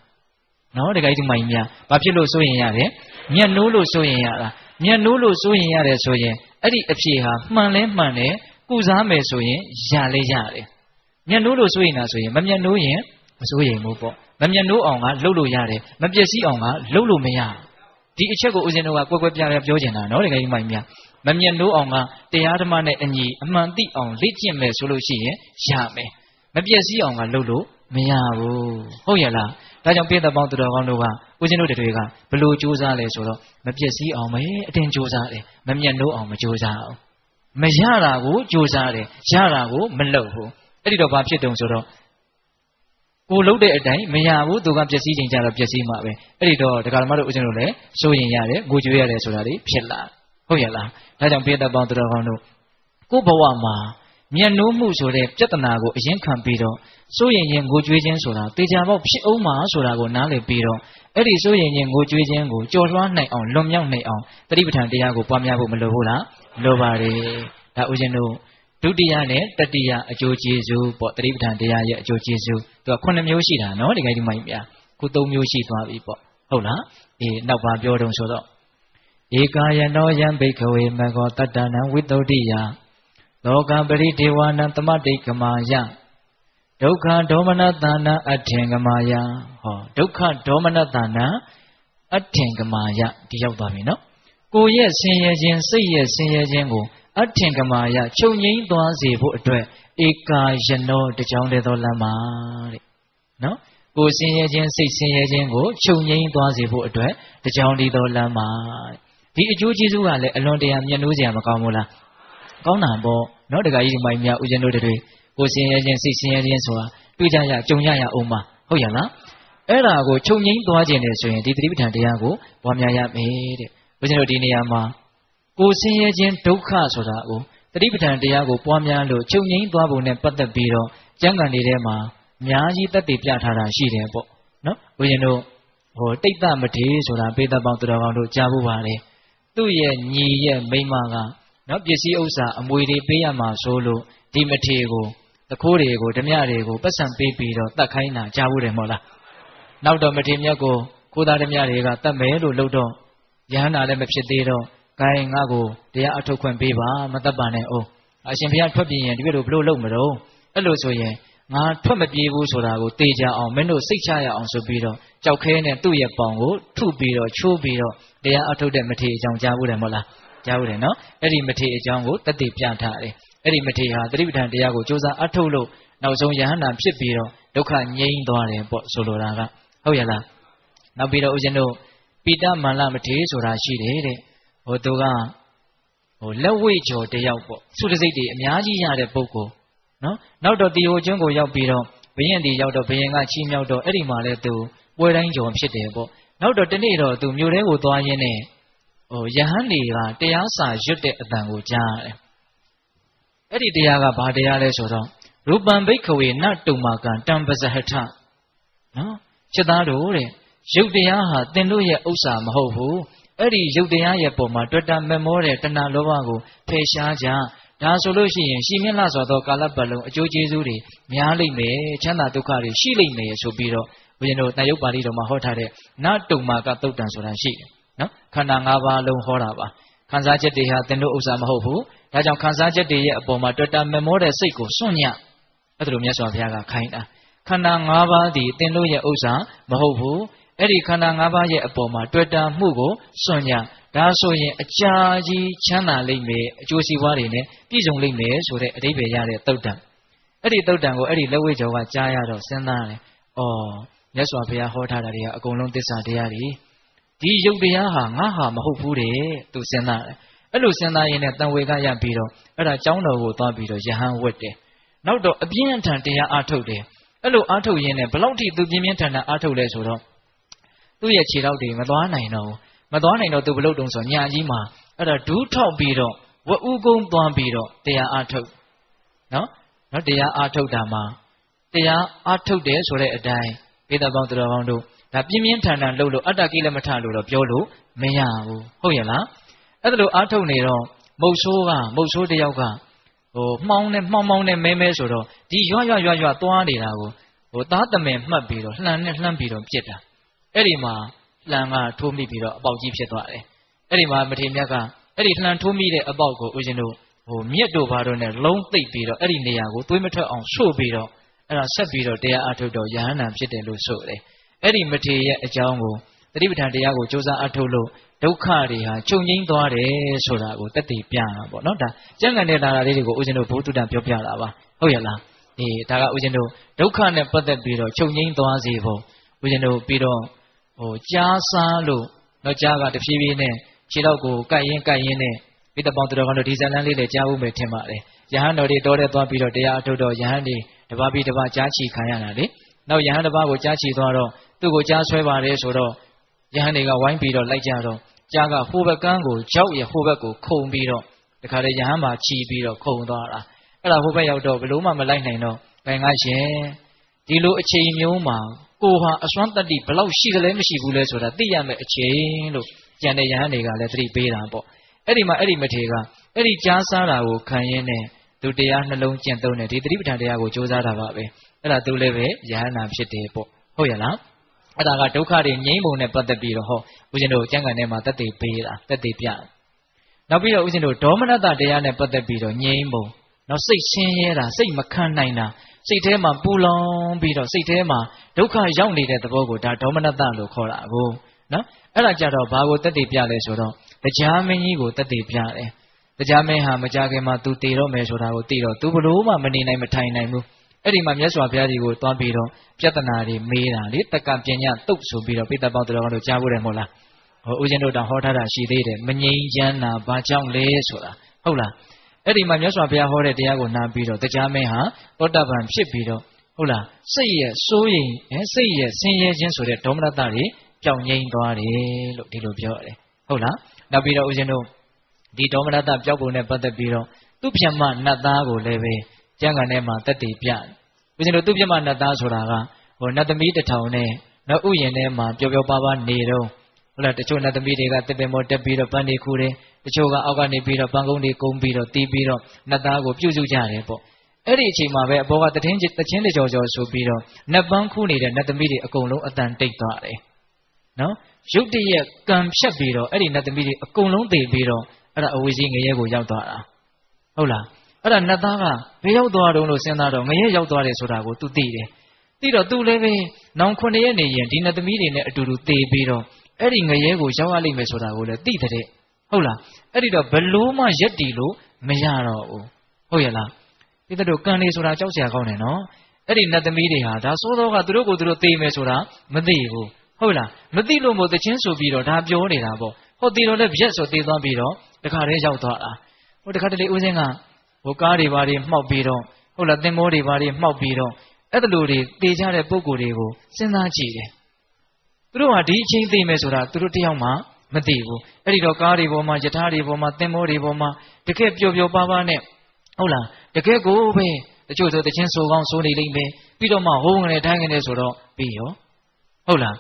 Speaker 1: နော်တကယ်ဒီမိုင်းများဘာဖြစ်လို့စိုးရိမ်ရတယ်မျက်နှိုးလို့စိုးရိမ်ရတာမျက်နှိုးလို့စိုးရိမ်ရတယ်ဆိုရင်အဲ့ဒီအဖြေဟာမှန်လဲမှန်တယ်ကုစားမယ်ဆိုရင်ရလဲရတယ်မျက်နှိုးလို့စိုးရိမ်တာဆိုရင်မမျက်နှိုးရင်မစိုးရိမ်ဘူးပေါ့မမျက်နှိုးအောင်ကလှုပ်လို့ရတယ်မပျက်စီးအောင်ကလှုပ်လို့မရဒီအချက်ကိုဦးဇင်းတို့ကကွက်ပြားပြားပြောချင်တာနော်တကယ်ဒီမိုင်းများမမျက်နှိုးအောင်ကတရားဓမ္မနဲ့အညီအမှန်သိအောင်လေ့ကျင့်မယ်ဆိုလို့ရှိရင်ရမယ်မပျက်စီးအောင်ကလှုပ်လို့မရဘူးဟုတ်ရဲ့လားဒါကြောင့်ပိဋကပေါင်းသူတော်ကောင်းတို့ကဦးဇင်းတို့တွေကဘလို့ကြိုးစားလဲဆိုတော့မပျက်စီးအောင်ပဲအတင်းကြိုးစားတယ်မမျက်နှိုးအောင်မကြိုးစားအောင်မရတာကိုကြိုးစားတယ်ရတာကိုမလုပ်ဘူးအဲ့ဒီတော့ဘာဖြစ်တုံဆိုတော့ကိုလှုပ်တဲ့အတိုင်းမရဘူးသူကပျက်စီးခြင်းကြတော့ပျက်စီးမှာပဲအဲ့ဒီတော့ဒကာဓမ္မတို့ဦးဇင်းတို့လည်းစိုးရင်ရတယ်ငိုကြွေးရတယ်ဆိုတာတွေဖြစ်လာဟုတ်ရဲ့လားဒါကြောင့်ပိဋကပေါင်းသူတော်ကောင်းတို့ကိုယ့်ဘဝမှာမျက်နှိုးမှုဆိုတဲ့ပြဿနာကိုအရင်ခံပြီးတော့စိုးရင်ငိုကြွေးခြင်းဆိုတာတေချာပေါက်ဖြစ်အောင်မှာဆိုတာကိုနားလည်ပြီးတော့အဲ့ဒီစိုးရင်ငိုကြွေးခြင်းကိုကြော်လွှားနိုင်အောင်လွန်မြောက်နိုင်အောင်တတိပဋ္ဌာန်တရားကိုပွားများဖို့မလိုဘူးလားလိုပါတယ်ဒါဦးဇင်းတို့ဒုတိယနဲ့တတိယအကျိုးကျေးဇူးပေါ့တတိပဋ္ဌာန်တရားရဲ့အကျိုးကျေးဇူးသူက9မျိုးရှိတာနော်ဒီကိစ္စမိုင်းများခု3မျိုးရှိသွားပြီပေါ့ဟုတ်လားနောက်ပါပြောတုံဆိုတော့ဧကာယနောယံဘိက္ခဝေမဂောတတ္တနံဝိတ္တုတိယလောကပရိဒေဝနံသမတိကမာယဒုက္ခဒေါမနတနာအထင်ကမာယဟောဒုက္ခဒေါမနတနာအထင်ကမာယဒီရောက်သွားပြီနော်ကိုယ်ရဲ့ဆင်းရဲခြင်းစိတ်ရဲ့ဆင်းရဲခြင်းကိုအထင်ကမာယချုပ်ငြိမ်းသွားစေဖို့အတွက်ဧကာယနောတကြောင်းတည်းသောလမ်းမှာတဲ့နော်ကိုယ်ဆင်းရဲခြင်းစိတ်ဆင်းရဲခြင်းကိုချုပ်ငြိမ်းသွားစေဖို့အတွက်တကြောင်းတည်းသောလမ်းမှာဒီအကျိုးကျေးဇူးကလည်းအလွန်တရာမျက်နှိုးစရာမကောင်းဘူးလားကောင်းတာပေါ့နော်တခါကြီးဒီမိုင်းများဦးဇင်းတို့တွေကိုဆင်းရဲခြင်းစိတ်ဆင်းရဲခြင်းဆိုတာတွေ့ကြရကြုံရအောင်ပါဟုတ်ရလားအဲ့ဒါကိုချုပ်ငြိမ်းသွားခြင်းနဲ့ဆိုရင်ဒီသတိပဋ္ဌာန်တရားကိုပွားများရမယ်တဲ့ဦးဇင်းတို့ဒီနေရာမှာကိုဆင်းရဲခြင်းဒုက္ခဆိုတာကိုသတိပဋ္ဌာန်တရားကိုပွားများလို့ချုပ်ငြိမ်းသွားပုံနဲ့ပတ်သက်ပြီးတော့ကျမ်းဂန်တွေထဲမှာအများကြီးသက်သေပြထားတာရှိတယ်ပေါ့နော်ဦးဇင်းတို့တိတ်တမထေဆိုတာပိဋကပေါင်းသူတော်ကောင်းတို့ကြားဖို့ပါတယ်သူ့ရဲ့ညီရဲ့မိန်းမကနော်ပစ္စည်းဥစ္စာအမွေတွေပေးရမှာဆိုလို့ဒီမထေကို တခိုးတွေကိုဓမြတွေကိုပတ်စံပေးပြီးတော့တတ်ခိုင်းတာကြားဘူးတယ်မဟုတ်လားနောက်တော့မထေမြတ်ကိုခိုးသားဓမြတွေကတတ်မယ်လို့လုပ်တော့ယဟန္တာလည်းမဖြစ်သေးတော့ဂိုင်းငါ့ကိုတရားအထုတ်ခွင့်ပေးပါမတတ်ပါနဲ့အိုးအရှင်ဘုရားထွက်ပြေးရင်ဒီလိုဘလို့လုပ်မလို့အဲ့လိုဆိုရင်ငါထွက်မပြေးဘူးဆိုတာကိုသိကြအောင်မင်းတို့စိတ်ချရအောင်ဆိုပြီးတော့ကြောက်ခဲနဲ့သူ့ရဲ့ပေါင်ကိုထုပြီးတော့ချိုးပြီးတော့တရားအထုတ်တဲ့မထေအကြောင်းကြားဘူးတယ်မဟုတ်လားကြားဘူးတယ်နော်အဲ့ဒီမထေအကြောင်းကိုတတ်သိပြထားတယ်အဲ့ဒီမထေဟာသတိပဋ္ဌာန်တရားကိုစ조사အထုတ်လို့နောက်ဆုံးယဟန္တာဖြစ်ပြီးတော့ဒုက္ခငြိမ်းသွားတယ်ပေါ့ဆိုလိုတာကဟုတ်ရလားနောက်ပြီးတော့ဦးဇင်းတို့ပိဋကမန္လမထေဆိုတာရှိတယ်တဲ့သူကလက်ဝိကျော်တယောက်ပေါ့သုတစိတ်တွေအများကြီးရတဲ့ပုဂ္ဂိုလ်နော်နောက်တော့တီဟိုကျွန်းကိုရောက်ပြီးတော့ဘယင်တီရောက်တော့ဘယင်ကချီးမြှောက်တော့အဲ့ဒီမှာလဲသူပွဲတိုင်းကျော်ဖြစ်တယ်ပေါ့နောက်တော့ဒီနေ့တော့သူမြို့ထဲကိုသွားရင်းနဲ့ယဟန်တွေကတရားစာရွတ်တဲ့အတန်ကိုကြားရတယ်အဲ့ဒီတရားကဘာတရားလဲဆိုတော့ရူပံဘိက္ခဝေနတုမာကံတံပဇဟထနော်ချက်သားတို့တဲ့ရုပ်တရားဟာသင်တို့ရဲ့ဥစ္စာမဟုတ်ဘူးအဲ့ဒီရုပ်တရားရဲ့ပုံမှာတွေ့တာမမောတဲ့တဏှာလောဘကိုဖယ်ရှားကြဒါဆိုလို့ရှိရင်ရှင်မြတ်လာစွာသောကာလပတ်လုံးအကျိုးကျေးဇူးတွေများလိမ့်မယ်ချမ်းသာဒုက္ခတွေရှိလိမ့်မယ်ဆိုပြီးတော့ဘုရင်တို့တန်ရုပ်ပါဠိတော်မှာဟောထားတဲ့နတုမာကသုတ်တံဆိုတာရှိတယ်နော်ခန္ဓာ၅ပါးလုံးဟောတာပါခံစားချက်တွေဟာသင်တို့ဥစ္စာမဟုတ်ဘူးဒါကြောင့်ခံစားချက်တွေရဲ့အပေါ်မှာတွေ့တာမမောတဲ့စိတ်ကိုစွန့်ညအဲ့ဒါလိုမြတ်စွာဘုရားကခိုင်းတာခန္ဓာ၅ပါးဒီသင်တို့ရဲ့ဥစ္စာမဟုတ်ဘူးအဲ့ဒီခန္ဓာ၅ပါးရဲ့အပေါ်မှာတွေ့တာမှုကိုစွန့်ညဒါဆိုရင်အကြာကြီးချမ်းသာလိမ့်မယ်အကျိုးစီးပွားတွေနဲ့ပြည့်စုံလိမ့်မယ်ဆိုတဲ့အဓိပ္ပာယ်ရတဲ့သုတ်တံအဲ့ဒီသုတ်တံကိုအဲ့ဒီလက်ဝိကျော်ကကြားရတော့စဉ်းစားတယ်မြတ်စွာဘုရားဟောထားတာတွေကအကုန်လုံးသစ္စာတရားတွေဒီယုတ်တရားဟာငါဟာမဟုတ်ဘူးတဲ့သူစဉ်းစားတယ်အဲ့လိုစဉ်းစားရင်းနဲ့တန်ဝေကရပြီးတော့အဲ့ဒါကျောင်းတော်ကိုသွားပြီးတော့ယဟန်ဝတ်တယ်နောက်တော့အပြင်းထန်တရားအားထုတ်တယ်အဲ့လိုအားထုတ်ရင်းနဲ့ဘယ်လောက်ထိသူပြင်းပြင်းထန်ထန်အားထုတ်လဲဆိုတော့သူ့ရဲ့ခြေထောက်တွေမသွားနိုင်တော့မသွားနိုင်တော့သူဘလို့တုံးဆိုညာကြီးမှာအဲ့ဒါဒူးထောက်ပြီးတော့ဝဥကုန်းသွားပြီးတော့တရားအားထုတ်နော်တရားအားထုတ်တာမှာတရားအားထုတ်တယ်ဆိုတဲ့အတိုင်းဘိဓပေါင်းသူတော်ကောင်းတို့ဒါပြင်းပြင်းထန်ထန်လုပ်လို့အတ္တကိလမထလို့တော့ပြောလို့မရဘူးဟုတ်ရဲ့လားအဲ့ဒါလိုအားထုတ်နေတော့မုတ်ဆိုးတယောက်ကမှောင်းနဲ့မဲဆိုတော့ဒီရွသွားနေတာကိုသားသမင်မှတ်ပြီးတော့လှမ်းပြီးတော့ပြစ်တာအဲ့ဒီမှာလှန်ကထိုးမိပြီးတော့အပေါက်ကြီးဖြစ်သွားတယ်အဲ့ဒီမှာမထေမြတ်ကအဲ့ဒီလှန်ထိုးမိတဲ့အပေါက်ကိုဦးဇင်းတို့မြက်တို့ဘာတို့နဲ့လုံးသိပ်ပြီးတော့အဲ့ဒီနေရာကိုသွေးမထွက်အောင်ဆို့ပြီးတော့အဲ့ဒါဆက်ပြီးတော့တရားအထုတ်တော့ယဟန္တာဖြစ်တယ်လို့ဆိုတယ်အဲ့ဒီမထေရဲ့အကြောင်းကိုသတိပဋ္ဌာန်တရားကိုစ조사အထုတ်လို့ဒုက္ခတွေဟာချုပ်ငြိမ်းသွားတယ်ဆိုတာကိုတသက်ပြတာပေါ့နော်ဒါကျမ်းဂန်တဲ့လာတာလေးတွေကိုဦးဇင်းတို့ဘုသူတ္တပြောပြတာပါဟုတ်ရဲ့လားဒါကဦးဇင်းတို့ဒုက္ခနဲ့ပတ်သက်ပြီးတော့ချုပ်ငြိမ်းသွားစေဖို့ဦးဇင်းတို့ပြီးတော့ကြားစားလို့တော့ကြားကတဖြည်းဖြည်းနဲ့ခြေတော့ကိုကိုက်ရင်နဲ့ပိတပေါင်းတော်ကတော့ဒီဇလန်းလေးလည်းကြားဦးမယ်ထင်ပါတယ်ယဟန်တော်တွေတော်တဲ့သွားပြီးတော့တရားအထုတ်တော့ယဟန်တွေတပါးပြီးတပါးကြားချီခံရတာလေနောက်ယဟန်တပါးကိုကြားချီသွားတော့သူ့ကိုကြားဆွဲပါတယ်ဆိုတော့ယဟန်တွေကဝိုင်းပြီးတော့လိုက်ကြတော့ကြားကဟိုဘက်ကန်းကိုကြောက်ရဟိုဘက်ကိုခုံပြီးတော့တခါလေယဟန်မှာချီပြီးတော့ခုံသွားတာအဲ့ဒါဟိုဘက်ရောက်တော့ဘလို့မှမလိုက်နိုင်တော့ဘယ်ငါရှင်ဒီလိုအချိန်မျိုးမှာကိုဟာအစွမ်းတတ္တိဘလောက်ရှိတယ်လဲမရှိဘူးလဲဆိုတာသိရမယ်အချိန်လို့ကြံတဲ့ယဟန်တွေကလည်းသတိပေးတာပေါ့အဲ့ဒီမှာအဲ့ဒီမထေကအဲ့ဒီကြားစားတာကိုခံရင်းနဲ့သူတရားနှလုံးကျင့်သုံးတယ်ဒီသတိပဋ္ဌာန်တရားကိုကြိုးစားတာပါပဲအဲ့ဒါသူလည်းပဲယဟန်နာဖြစ်တယ်ပေါ့ဟုတ်ရဲ့လားအဲ့ဒါကဒုက္ခတွေငြိမ်းပုံနဲ့ပတ်သက်ပြီးတော့ဟောဦးဇင်းတို့ကျမ်းဂန်ထဲမှာသက်သေပေးတာသက်သေပြနောက်ပြီးတော့ဦးဇင်းတို့ဒေါမနတတရားနဲ့ပတ်သက်ပြီးတော့ငြိမ်းပုံနောက်စိတ်ဆင်းရဲတာစိတ်မခံနိုင်တာစိတ်ထဲမှာပူလောင်ပြီးတော့စိတ်ထဲမှာဒုက္ခရောက်နေတဲ့သဘောကိုဒါဒေါမနတလို့ခေါ်တာကိုနော်အဲ့ဒါကြတော့ဘာကိုသက်သေပြလဲဆိုတော့တရားမင်းကြီးကိုသက်သေပြတယ်တရားမင်းဟာမကြခင်မှာသူတည်တော့မယ်ဆိုတာကိုသိတော့သူဘလို့မှမနေနိုင်မထိုင်နိုင်ဘူးအဲ့ဒီမှာမြတ်စွာဘုရားကြီးကိုသွားပြီးတော့ပြဿနာတွေမေးတာလေတက္ကပညာတုတ်ဆိုပြီးတော့ပိဋကပေါင်းတော်တို့ကြားဖို့တယ်မဟုတ်လားဦးဇင်းတို့တောင်ဟောထားတာရှိသေးတယ်မငြိမ်းချမ်းတာဘာကြောင့်လဲဆိုတာဟုတ်လားအဲ့ဒီမှာမြတ်စွာဘုရားဟောတဲ့တရားကိုနားပြီးတော့တရားမင်းဟာသောတပန်ဖြစ်ပြီးတော့ဟုတ်လားစိတ်ရဲ့စိုးရိမ်စိတ်ရဲ့ဆင်းရဲခြင်းဆိုတဲ့ဒေါမနတတွေကြောင်ငြိမ်းသွားတယ်လို့ဒီလိုပြောရတယ်ဟုတ်လားနောက်ပြီးတော့ဦးဇင်းတို့ဒီဒေါမနတပြောက်ပုံနဲ့ပတ်သက်ပြီးတော့သူပြမနတ်သားကိုလည်းပဲကျမ်းဂန်ထဲမှာသက်တည်ပြဦးဇင်းတို့သူပြမနတ်သားဆိုတာကနတ်သမီးတစ်ထောင်နဲ့နောက်ဥယျာဉ်ထဲမှာပျော်ပျော်ပါးပါးနေတော့ဟုတ်လားတချို့နတ်သမီးတွေကတစ်ပင်ပေါ်တက်ပြီးတော့ပန်းတွေခူတယ်တချို့ကအောက်ကနေပြီးတော့ပန်းကုန်းတွေကုန်းပြီးတော့တီးပြီးတော့နတ်သားကိုပြုစုကြတယ်ပေါ့ အဲ့ဒီအချိန်မှာပဲအဘောကတချင်းတွေကြော်ဆိုပြီးတော့နတ်ပန်းခူးနေတဲ့နတ်သမီးတွေအကုန်လုံးအတန်တိတ်သွားတယ်နော်ရုတ်တရက်ကံဖြတ်ပြီးတော့အဲ့ဒီနတ်သမီးတွေအကုန်လုံးသေပြီးတော့အဲ့ဒါအဝိဇ္ဇငရဲကိုရောက်သွားတာဟုတ်လားအဲ့ဒါနတ်သားကဘယ်ရောက်သွားတုံးလို့စဉ်းစားတော့ငရဲရောက်သွားတယ်ဆိုတာကို तू သိတယ်သိတော့ तू လည်းပဲနောင်9ရက်နေရင်ဒီနတ်သမီးတွေနဲ့အတူတူသေပြီးတော့အဲ့ဒီငရဲကိုရောက်ရလိမ့်မယ်ဆိုတာကိုလည်းသိတဲ့ဟုတ်လားအဲ့ဒီတော့ဘလို့မှရက်တီလို့မရတော့ဘူးဟုတ်ရဲ့လားဒီတို့ကံလေးဆိုတာကြောက်စရာကောင်းတယ်နော်အဲ့ဒီနတ်သမီးတွေဟာဒါစိုးသောကသူတို့ကိုသူတို့သေမယ်ဆိုတာမသိဘူးဟုတ်လားမသိလို့မို့တချင်းဆိုပြီးတော့ဒါပြောနေတာပေါ့ဟောသေတော့လည်းရက်ဆိုသေသွားပြီးတော့တခါတည်းရောက်သွားတာဟိုတခါတလေဦးစင်းကဟိုကားတွေဘာတွေမှောက်ပြီးတော့ဟုတ်လားသင်္ဘောတွေဘာတွေမှောက်ပြီးတော့အဲ့ဒါလိုတွေသေကြတဲ့ပုံကိုယ်တွေကိုစဉ်းစားကြည့်တယ်သူတို့ဟာဒီအချိန်သေမယ်ဆိုတာသူတို့တယောက်မှမသိဘူးအဲ့ဒီတော့ကားတွေပေါ်မှာယထာတွေပေါ်မှာသင်္ဘောတွေပေါ်မှာတကယ်ပျော်ပျော်ပါးပါးနဲ့ဟုတ်လားတကယ်ကိုပဲတချို့ဆိုတချင်းဆိုကောင်းဆိုနေလိမ့်မယ်ပြီးတော့မှဟိုးငနဲ့တိုင်းငနဲ့ဆိုတော့ပြီးရောဟုတ်လာ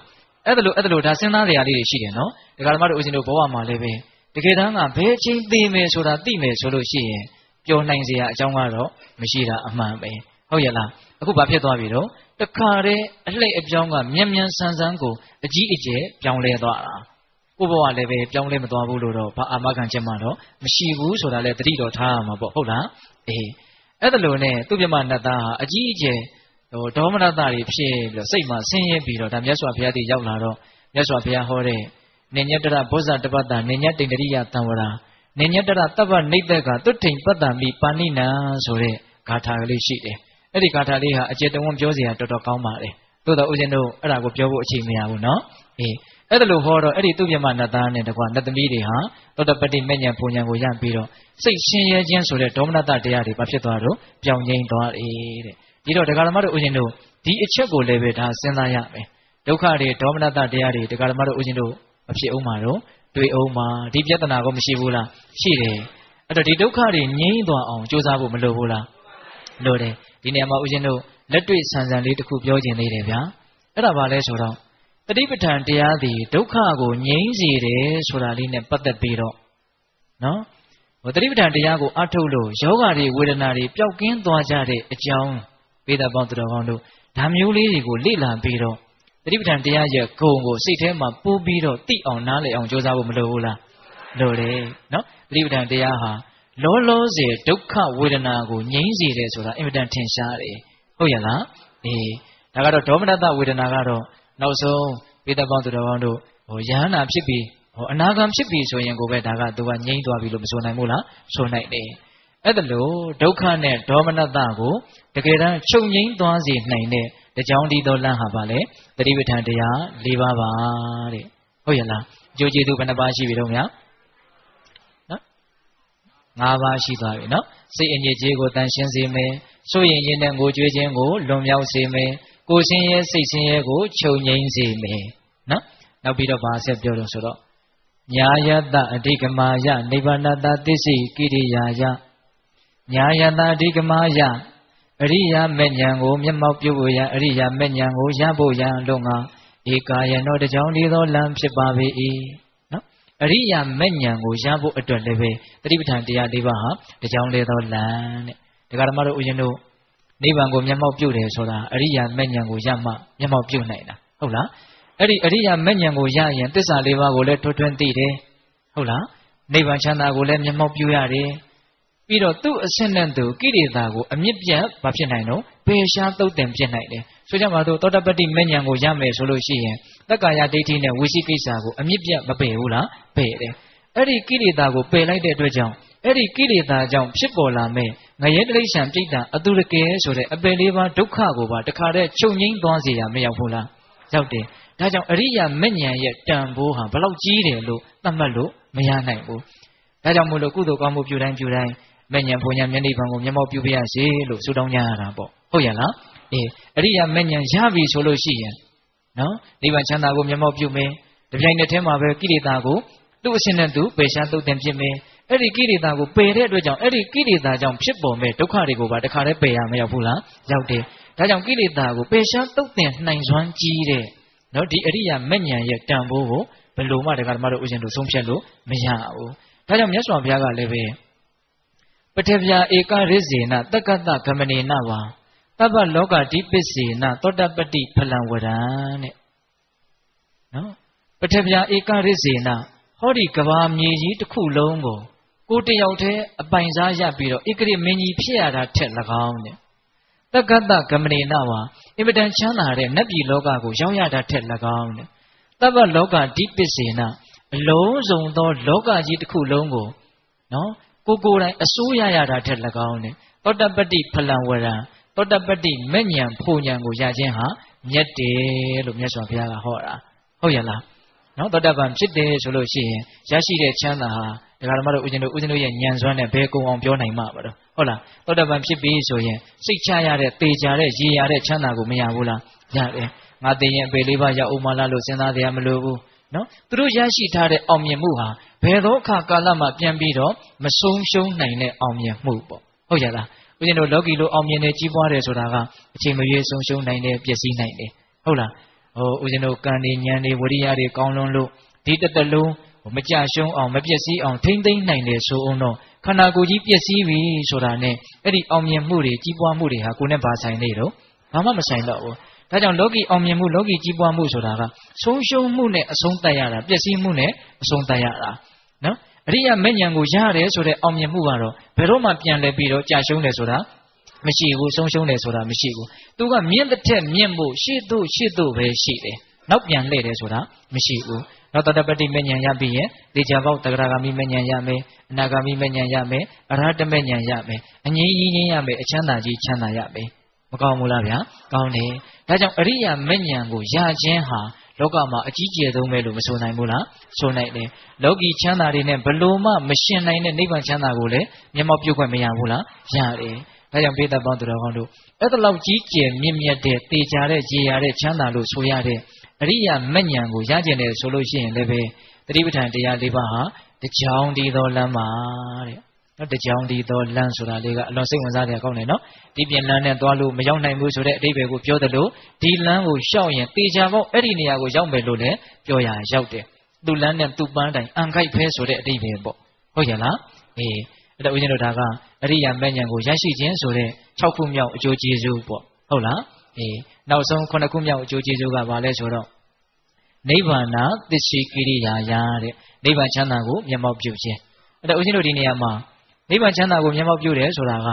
Speaker 1: းအဲ့ဒါလိုဒါစဉ်းစားစရာလေးတွေရှိတယ်နော်ဒကာဓမ္မတို့ဦးဇင်းတို့ဘဝမှာလည်းပဲတကယ်တမ်းကဘယ်ချင်းသိမယ်ဆိုတာသိမယ်ဆိုလို့ရှိရင်ပျော်နိုင်စရာအကြောင်းကတော့မရှိတာအမှန်ပဲဟုတ်ရဲ့လားအခုဘာဖြစ်သွားပြီတော့တခါတည်းအလှည့်အပြောင်းကမြန်မြန်ဆန်းဆန်းကိုအကြီးအကျယ်ပြောင်းလဲသွားတာကိုယ့်ဘဝလည်းပဲပြောင်းလဲမသွားဘူးလို့တော့ဘာအာမခံချက်မှတော့မရှိဘူးဆိုတာလည်းသတိတော်ထားရမှာပေါ့ဟုတ်လားအေးအဲ့ဒါလိုနဲ့သူ့ပြမနတ်သားဟာအကြီးအကျယ်ဒေါမနတတွေဖြစ်ပြီးတော့စိတ်မှာဆင်းရဲပြီးတော့ဒါမြတ်စွာဘုရားတည်ရောက်လာတော့မြတ်စွာဘုရားဟောတဲ့နေညတရဘောဇတပတ္တနေညတိန်တရိယတံဝရာနေညတရတပ္ပနိတ္တကတုထိန်ပတ္တမိပါဏိနံဆိုတဲ့ဂါထာကလေးရှိတယ်အဲ့ဒီဂါထာလေးဟာအကျယ်တဝန်းပြောစရာတော်တော်ကောင်းပါတယ်သို့တော့ဦးဇင်းတို့အဲ့ဒါကိုပြောဖို့အချိန်မရဘူးနော်အေးအဲ့ဒါလို့ဟောတော့အဲ့ဒီသူ့ပြမနတ်သားနဲ့တကွာနတ်သမီးတွေဟာသောတပတ္တိမဉ္ဇဉ်ပူဉ္ဇဉ်ကိုရပြီးတော့စိတ်ရှင်ရဲခြင်းဆိုတဲ့ဒေါမနတတရားတွေဘာဖြစ်သွားတော့ပြောင်းငိမ့်သွားတယ်တဲ့ဒီတော့ဒကာဓမ္မတို့ဦးဇင်းတို့ဒီအချက်ကိုလည်းပဲဒါစဉ်းစားရမယ်ဒုက္ခတွေဒေါမနတတရားတွေဒကာဓမ္မတို့ဦးဇင်းတို့မဖြစ်အောင်မှာတော့တွေ့အောင်မှာဒီပြဿနာကိုမရှိဘူးလားရှိတယ်အဲ့တော့ဒီဒုက္ခတွေငြိမ်းသွားအောင်ကြိုးစားဖို့မလိုဘူးလားလိုတယ်ဒီနေရာမှာဦးဇင်းတို့လက်တွေ့ဆန်းဆန်းလေးတစ်ခုပြောခြင်းသေးတယ်ဗျာအဲ့ဒါဘာလဲဆိုတော့တတိပဋ္ဌာန်တရားသည်ဒုက္ခကိုငြိမ်းစေတယ်ဆိုတာလေးနဲ့ပတ်သက်ပြီးတော့နော်ဟိုတတိပဋ္ဌာန်တရားကိုအထုတ်လို့ယောဂတွေဝေဒနာတွေပျောက်ကင်းသွားကြတဲ့အကြောင်းပေဒပေါင်းသူတော်ကောင်းတို့ဒါမျိုးလေးတွေကိုလေ့လာပြီးတော့တတိပဋ္ဌာန်တရားရဲ့ဂုဏ်ကိုစိတ်ထဲမှာပို့ပြီးတော့သိအောင်နားလည်အောင်ကြိုးစားဖို့မလိုဘူးလားလိုတယ်နော်တတိပဋ္ဌာန်တရားဟာလောလောဆယ်ဒုက္ခဝေဒနာကိုငြိမ်းစေတယ်ဆိုတာအင်မတန်ထင်ရှားတယ်ဟုတ်ရဲ့လားအေးဒါကတော့ဒေါမနတဝေဒနာကတော့နောက်ဆုံးပေဒပေါင်းသူတော်ကောင်းတို့ဟိုယဟနာဖြစ်ပြီးဟိုအနာဂံဖြစ်ပြီးဆိုရင်ကိုပဲဒါကသူကငြိမ်းသွားပြီလို့မဆိုနိုင်ဘူးလားဆိုနိုင်တယ်အဲ့ဒါလို့ဒုက္ခနဲ့ဒေါမနတကိုတကယ်တမ်းချုပ်ငြိမ်းသွားစေနိုင်တဲ့တကြောင်းဒီတော်လမ်းဟာပါလေတတိပဋ္ဌာန်တရား၄ပါးပါတဲ့ဟုတ်ရဲ့လားအကျိုးကျေးဇူးဘယ်နှပါးရှိပြီတော့များနော်၅ပါးရှိသွားပြီနော်စိတ်အညစ်အကြေးကိုတန်ရှင်းစေမယ်ဆိုရင်ရင်နဲ့ငိုကြွေးခြင်းကိုလွန်မြောက်စေမယ်ကိုယ်ဆင်းရဲစိတ်ဆင်းရဲကိုချုပ်ငြိမ်းစေမယ်နော်နောက်ပြီးတော့ဗာဆက်ပြောလို့ဆိုတော့ညာယတအဓိကမာယနိဗ္ဗာနတသစ္စိကိရိယာယညာယတအဓိကမာယအရိယာမေညာကိုမျက်မှောက်ပြုဖို့ရအရိယာမေညာကိုရဖို့ရလို့ငါဧကာယနောတကြောင်ဒီသောလမ်းဖြစ်ပါပေ၏နော်အရိယာမေညာကိုရဖို့အတွက်လည်းပဲတတိပဋ္ဌာန်တရား၄ပါးဟာတကြောင်လေသောလမ်းတဲ့ဒကာဓမ္မတို့ဦးဇင်းတို့နိဗ္ဗာန်ကိုမျက်မှောက်ပြုတယ်ဆိုတာအရိယာမေညာကိုရမှမျက်မှောက်ပြုနိုင်တာဟုတ်လားအဲ့ဒီအရိယာမေညာကိုရရင်သစ္စာ၄ပါးကိုလည်းထွန်းထွန်းသိတယ်ဟုတ်လားနိဗ္ဗာန်ချမ်းသာကိုလည်းမျက်မှောက်ပြုရတယ်ပြီးတော့သူ့အဆင့်နဲ့သူကိရိတာကိုအမြင့်ပြတ်ဘာဖြစ်နိုင်တော့ပယ်ရှားသုတ်တင်ဖြစ်နိုင်တယ်ဆိုကြပါတော့သောတပတ္တိမေညာကိုရမယ်ဆိုလို့ရှိရင်တက္ကာယဒိဋ္ဌိနဲ့ဝိသိကိစ္စကိုအမြင့်ပြတ်မပယ်ဘူးလားပယ်တယ်အဲ့ဒီကိရိတာကိုပယ်လိုက်တဲ့အတွက်ကြောင့်အဲ့ဒီကိရိတာကြောင့်ဖြစ်ပေါ်လာမဲ့ငရဲတိရစ္ဆာန်ပြိတ္တာအတုရကေဆိုတဲ့အပယ်လေးပါးဒုက္ခကိုပါတခါတည်းချုပ်ငြိမ်းသွားစေရမရောက်ဘူးလားရောက်တယ်ဒါကြောင့်အရိယာမေညာရဲ့တန်ဖိုးဟာဘလောက်ကြီးတယ်လို့သတ်မှတ်လို့မရနိုင်ဘူးဒါကြောင့်မို့လို့ကုသိုလ်ကောင်းမှုပြုတိုင်းမေညာဘုံညာမျက်နှိပ်ဘံကိုမျက်မှောက်ပြုပြရစေလို့ဆုတောင်းကြရတာပေါ့ဟုတ်ရဲ့လားအေးအရိယာမေညာရပြီဆိုလို့ရှိရင်နော်နိဗ္ဗာန်ချမ်းသာကိုမျက်မှောက်ပြုမယ်တပြိုင်နက်တည်းမှာပဲကိရိတာကိုသူ့အရှင်နဲ့သူပယ်ရှားသုတ်တင်ဖြစ်မယ်အဲ့ဒီကိရိတာကိုပယ်တဲ့အတွက်ကြောင့်အဲ့ဒီကိရိတာကြောင့်ဖြစ်ပေါ်မဲ့ဒုက္ခတွေကိုပါတခါတည်းပယ်ရမရောက်ဘူးလားရောက်တယ်ဒါကြောင့်ကိရိတာကိုပယ်ရှားသုတ်တင်နိုင်စွမ်းကြီးတဲ့နော်ဒီအရိယာမေညာရဲ့တန်ဖိုးကိုဘယ်လိုမှတခါတည်းမတို့ဥရှင်တို့ဆုံးဖြတ်လို့မရဘူးဒါကြောင့်မြတ်စွာဘုရားကလည်းပဲပ ပထဗျာဧကရစ္စေနတက္ကတဂမနေနဝါတပ္ပလောကတိပစ္စေနသောတပတ္တိဖလံဝရံတဲ့နော်ပထဗျာဧကရစ္စေနဟောဒီကဘာမြေကြီးတစ်ခုလုံးကိုတယောက်တည်းအပိုင်စားရပြီးတော့ဧကရိမင်းကြီးဖြစ်ရတာထက်၎င်းတဲ့တက္ကတဂမနေနဝါအင်မတန်ချမ်းသာတဲ့နတ်ပြည်လောကကိုရောက်ရတာထက်၎င်းတဲ့တပ္ပလောကတိပစ္စေနအလုံးစုံသောလောကကြီးတစ်ခုလုံးကိုနော်ကိုယ်တိုင်အစိုးရရတာထက်၎င်းနဲ့သောတပတ္တိဖလံဝရံသောတပတ္တိမဉ္ဇဉ်ဖို့ဉဏ်ကိုရခြင်းဟာမြတ်တယ်လို့မြတ်စွာဘုရားကဟောတာဟုတ်ရလားနော်သောတပန်ဖြစ်တယ်ဆိုလို့ရှိရင်ရရှိတဲ့ချမ်းသာဟာဒကာဓမ္မတို့ဦးဇင်းတို့ရဲ့ဉာဏ်စွမ်းနဲ့ဘယ်ကုံအောင်ပြောနိုင်မှာပါတော့ဟုတ်လားသောတပန်ဖြစ်ပြီဆိုရင်စိတ်ချရတဲ့တေချာတဲ့ရေရတဲ့ချမ်းသာကိုမရဘူးလားရတယ်ငါသိရင်အပေလေးပါးရအောင်မလားလို့စဉ်းစားတရားမလိုဘူးနော်သူတို့ရရှိထားတဲ့အောင်မြင်မှုဟာဘယ်သောအခါကာလမှာပြန်ပြီးတော့မဆုံးရှုံးနိုင်တဲ့အောင်မြင်မှုပေါ့ဟုတ်ရလားဦးဇင်းတို့လောကီလိုအောင်မြင်နေကြီးပွားတယ်ဆိုတာကအချိန်မရွေးဆုံးရှုံးနိုင်တယ်ပျက်စီးနိုင်တယ်ဟုတ်လားဦးဇင်းတို့ကံတွေဉာဏ်တွေဝိရိယတွေကောင်းလွန်းလို့ဒီတလုံးမကြရှုံးအောင်မပျက်စီးအောင်ထိမ့်သိမ့်နိုင်တယ်ဆိုအောင်တော့ခန္ဓာကိုယ်ကြီးပျက်စီးပြီဆိုတာနဲ့အဲ့ဒီအောင်မြင်မှုတွေကြီးပွားမှုတွေဟာကိုယ်နဲ့ဘာဆိုင်နေတော့ဘာမှမဆိုင်တော့ဘူးဒါကြောင့်လောကီအောင်မြင်မှုလောကီကြီးပွားမှုဆိုတာကဆုံးရှုံးမှုနဲ့အဆုံးသတ်ရတာပျက်စီးမှုနဲ့အဆုံးသတ်ရတာနော်အရိယမဉ္ဇဉ်ကိုရတယ်ဆိုတဲ့အောင်မြင်မှုကတော့ဘယ်တော့မှပြန်လဲပြီးတော့ကြာရှုံးတယ်ဆိုတာမရှိဘူးဆုံးရှုံးတယ်ဆိုတာမရှိဘူးသူကမြင့်တဲ့ထက်မြင့်ဖို့ရှေ့သို့ပဲရှိတယ်နောက်ပြန်လှည့်တယ်ဆိုတာမရှိဘူးနောက်တတပတ္တိမဉ္ဇဉ်ရပြီးရင်တေချာပေါက်တဂရဂါမိမဉ္ဇဉ်ရမယ်အနာဂါမိမဉ္ဇဉ်ရမယ်အရဟတမဉ္ဇဉ်ရမယ်အငြိမ်းကြီးရမယ်အချမ်းသာကြီးချမ်းသာရမယ်မကောင်းဘူးလားဗျာကောင်းတယ်ဒါကြောင့်အရိယာမဉ္ဇဉ်ကိုရခြင်းဟာလောကမှာအကြီးကျယ်ဆုံးပဲလို့မဆိုနိုင်ဘူးလားဆိုနိုင်တယ်လောကီချမ်းသာတွေနဲ့ဘလို့မှမရှင်နိုင်တဲ့နိဗ္ဗာန်ချမ်းသာကိုလည်းမျက်မှောက်ပြုခွင့်မရဘူးလားရတယ်ဒါကြောင့်ပိဋကပေါင်းသူတော်ကောင်းတို့အဲ့ဒါလောက်ကြီးကျယ်မြင့်မြတ်တဲ့တေချာတဲ့ရေရာတဲ့ချမ်းသာလို့ဆိုရတဲ့အရိယာမဉ္ဇဉ်ကိုရကျင်တယ်ဆိုလို့ရှိရင်လည်းပဲသတိပဋ္ဌာန်တရား၄ပါးဟာတကြောင်ဒီသောလမ်းမှာတဲ့နော်တကြောင်ဒီသောလမ်းဆိုတာလေးကအလွန်စိတ်ဝင်စားတဲ့အကောင်းတယ်နော်ဒီပြင်လမ်းနဲ့သွားလို့မရောက်နိုင်ဘူးဆိုတဲ့အဓိပ္ပာယ်ကိုပြောတယ်လို့ဒီလမ်းကိုရှောက်ရင်တေချာပေါက်အဲ့ဒီနေရာကိုရောက်မယ်လို့လည်းပြောရရောက်တယ်သူ့လမ်းနဲ့သူ့ပန်းတိုင်အံခိုက်ဖဲဆိုတဲ့အဓိပ္ပာယ်ပေါ့ဟုတ်ရဲ့လားအေးအဲ့တော့ဦးဇင်းတို့ဒါကအရိယာမဉ္ဇဉ်ကိုရရှိခြင်းဆိုတဲ့6ခုမြောက်အကျိုးကျေးဇူးပေါ့ဟုတ်လားအေးနောက်ဆုံး9ခုမြောက်အကျိုးကျေးဇူးကဘာလဲဆိုတော့နိဗ္ဗာန်သစ္စိကိရိယာယတဲ့နိဗ္ဗာန်ချမ်းသာကိုမျက်မှောက်ပြုခြင်းအဲ့တော့ဦးဇင်းတို့ဒီနေရာမှာနိဗ္ဗာန်ချမ်းသာကိုမျက်မှောက်ပြုတယ်ဆိုတာက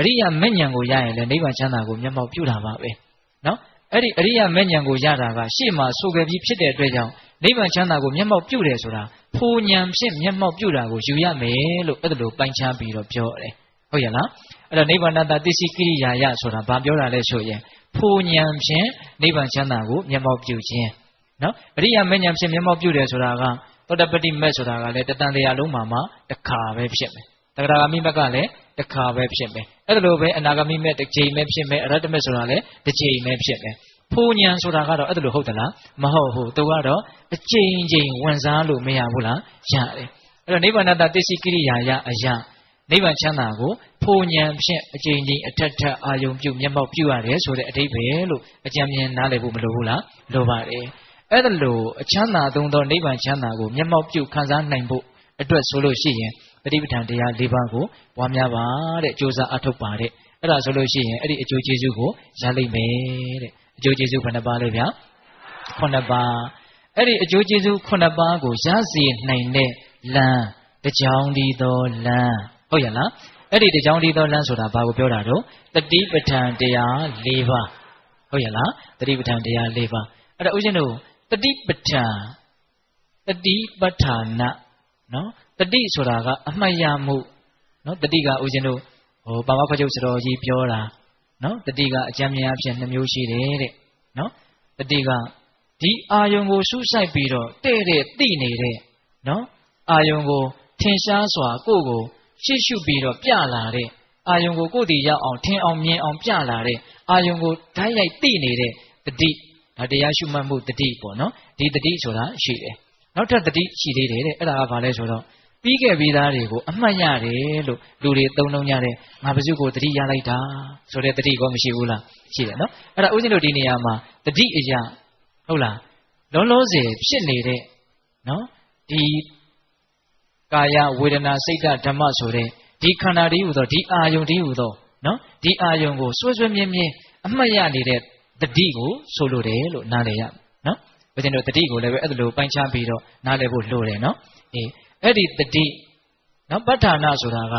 Speaker 1: အရိယာမဉ္ဇဉ်ကိုရရင်လည်းနိဗ္ဗာန်ချမ်းသာကိုမျက်မှောက်ပြုတာပါပဲနော်အဲ့ဒီအရိယာမဉ္ဇဉ်ကိုရတာကရှေ့မှာဆိုခဲ့ပြီးဖြစ်တဲ့အတွက်ကြောင့်နိဗ္ဗာန်ချမ်းသာကိုမျက်မှောက်ပြုတယ်ဆိုတာဖိုလ်ဉဏ်ဖြင့်မျက်မှောက်ပြုတာကိုယူရမယ်လို့အဲ့ဒါလိုပိုင်းခြားပြီးတော့ပြောတယ်ဟုတ်ရဲ့လားအဲ့တော့နိဗ္ဗာန်တသစ္စိကိရိယာယဆိုတာဘာပြောတာလဲဆိုရင်ဖိုလ်ဉဏ်ဖြင့်နိဗ္ဗာန်ချမ်းသာကိုမျက်မှောက်ပြုခြင်းနော်အရိယာမဉ္ဇဉ်ဖြင့်မျက်မှောက်ပြုတယ်ဆိုတာကသောတပတ္တိမက်ဆိုတာကလည်းတတန်တရားလုံးမှာတစ်ခါပဲဖြစ်မယ်တဂရဂါမိမက်ကလည်းတစ်ခါပဲဖြစ်မယ်အဲ့ဒါလိုပဲအနာဂါမိမက်တစ်ချိန်ပဲဖြစ်မယ်အရဟတမက်ဆိုတာလည်းတစ်ချိန်ပဲဖြစ်မယ်ဖိုလ်ဉဏ်ဆိုတာကတော့အဲ့ဒါလိုဟုတ်သလားမဟုတ်ဘူးသူကတော့အချိန်ချင်းဝင်စားလို့မရဘူးလားရတယ်အဲ့တော့နိဗ္ဗာန်တသစ္စိကိရိယာယအယနိဗ္ဗာန်ချမ်းသာကိုဖိုလ်ဉဏ်ဖြင့်အချိန်ချင်းအထက်ထက်အာယုံပြုမျက်မှောက်ပြုရတယ်ဆိုတဲ့အဓိပ္ပာယ်လို့အကြံဉာဏ်နားလည်ဖို့မလိုဘူးလားလိုပါတယ်အဲ့ဒါလိုအချမ်းသာသုံးသောနိဗ္ဗာန်ချမ်းသာကိုမျက်မှောက်ပြုခံစားနိုင်ဖို့အတွက်ဆိုလို့ရှိရင်သတိပဋ္ဌာန်တရား၄ပါးကိုပွားများပါတဲ့ကြိုးစားအထောက်ပါတဲ့အဲ့ဒါဆိုလို့ရှိရင်အဲ့ဒီအကျိုးကျေးဇူးကိုရလိမ့်မယ်တဲ့အကျိုးကျေးဇူး9ပါးလေဗျာ9ပါးအဲ့ဒီအကျိုးကျေးဇူး9ပါးကိုရစေနိုင်တဲ့လမ်းတကြောင်ဒီသောလမ်းဟုတ်ရဲ့လားအဲ့ဒီတကြောင်ဒီသောလမ်းဆိုတာဘာကိုပြောတာတော့တတိပဋ္ဌာန်တရား၄ပါးဟုတ်ရဲ့လားတတိပဋ္ဌာန်တရား၄ပါးအဲ့ဒါဦးဇင်းတို့တတိပဋ္ဌာန်တတိပဋ္ဌာနနော်တတိဆိုတာကအမှတ်ရမှုနော်တတိကဦးဇင်းတို့ပါမခွချုပ်စတော်ကြီးပြောတာနော်တတိကအကျမ်းမြင်အဖြစ်2မျိုးရှိတယ်တဲ့နော်တတိကဒီအာယုံကိုစူးစိုက်ပြီးတော့တဲ့သိနေတဲ့နော်အာယုံကိုထင်ရှားစွာကိုယ့်ကိုရှေ့ရှုပြီးတော့ပြလာတဲ့အာယုံကိုကိုယ့်တည်ရောက်အောင်ထင်အောင်မြင်အောင်ပြလာတဲ့အာယုံကိုဓာတ်ရိုက်သိနေတဲ့တတိဒါတရားရှုမှတ်မှုတတိပေါ့နော်ဒီတတိဆိုတာရှိတယ်နောက်ထပ်တတိရှိသေးတယ်တဲ့အဲ့ဒါကဘာလဲဆိုတော့ပြီးခဲ့ပြီးသားတွေကိုအမှတ်ရတယ်လို့လူတွေသုံးနှုန်းကြတဲ့ငါဘဇုကိုတတိရလိုက်တာဆိုတဲ့တတိကောမရှိဘူးလားရှိတယ်နော်အဲ့ဒါဦးဇင်းတို့ဒီနေရာမှာတတိအရာဟုတ်လားလုံးလုံးစေဖြစ်နေတဲ့နော်ဒီကာယဝေဒနာစိတ်ဓာတ်ဓမ္မဆိုတဲ့ ဒီခန္ဓာဒီဟူသောဒီအာယုံဒီဟူသောနော်ဒီအာယုံကိုစွဲစွဲမြဲမြဲအမှတ်ရနေတဲ့တတိကိုဆိုလိုတယ်လို့နားလည်ရနော်ဘုရင်တို့တတိကိုလည်းပဲအဲ့လိုပိုင်းခြားပြီးတော့နားလည်ဖို့လိုတယ်နော်အဲ့ဒီတတိနော်ပဋ္ဌာနာဆိုတာက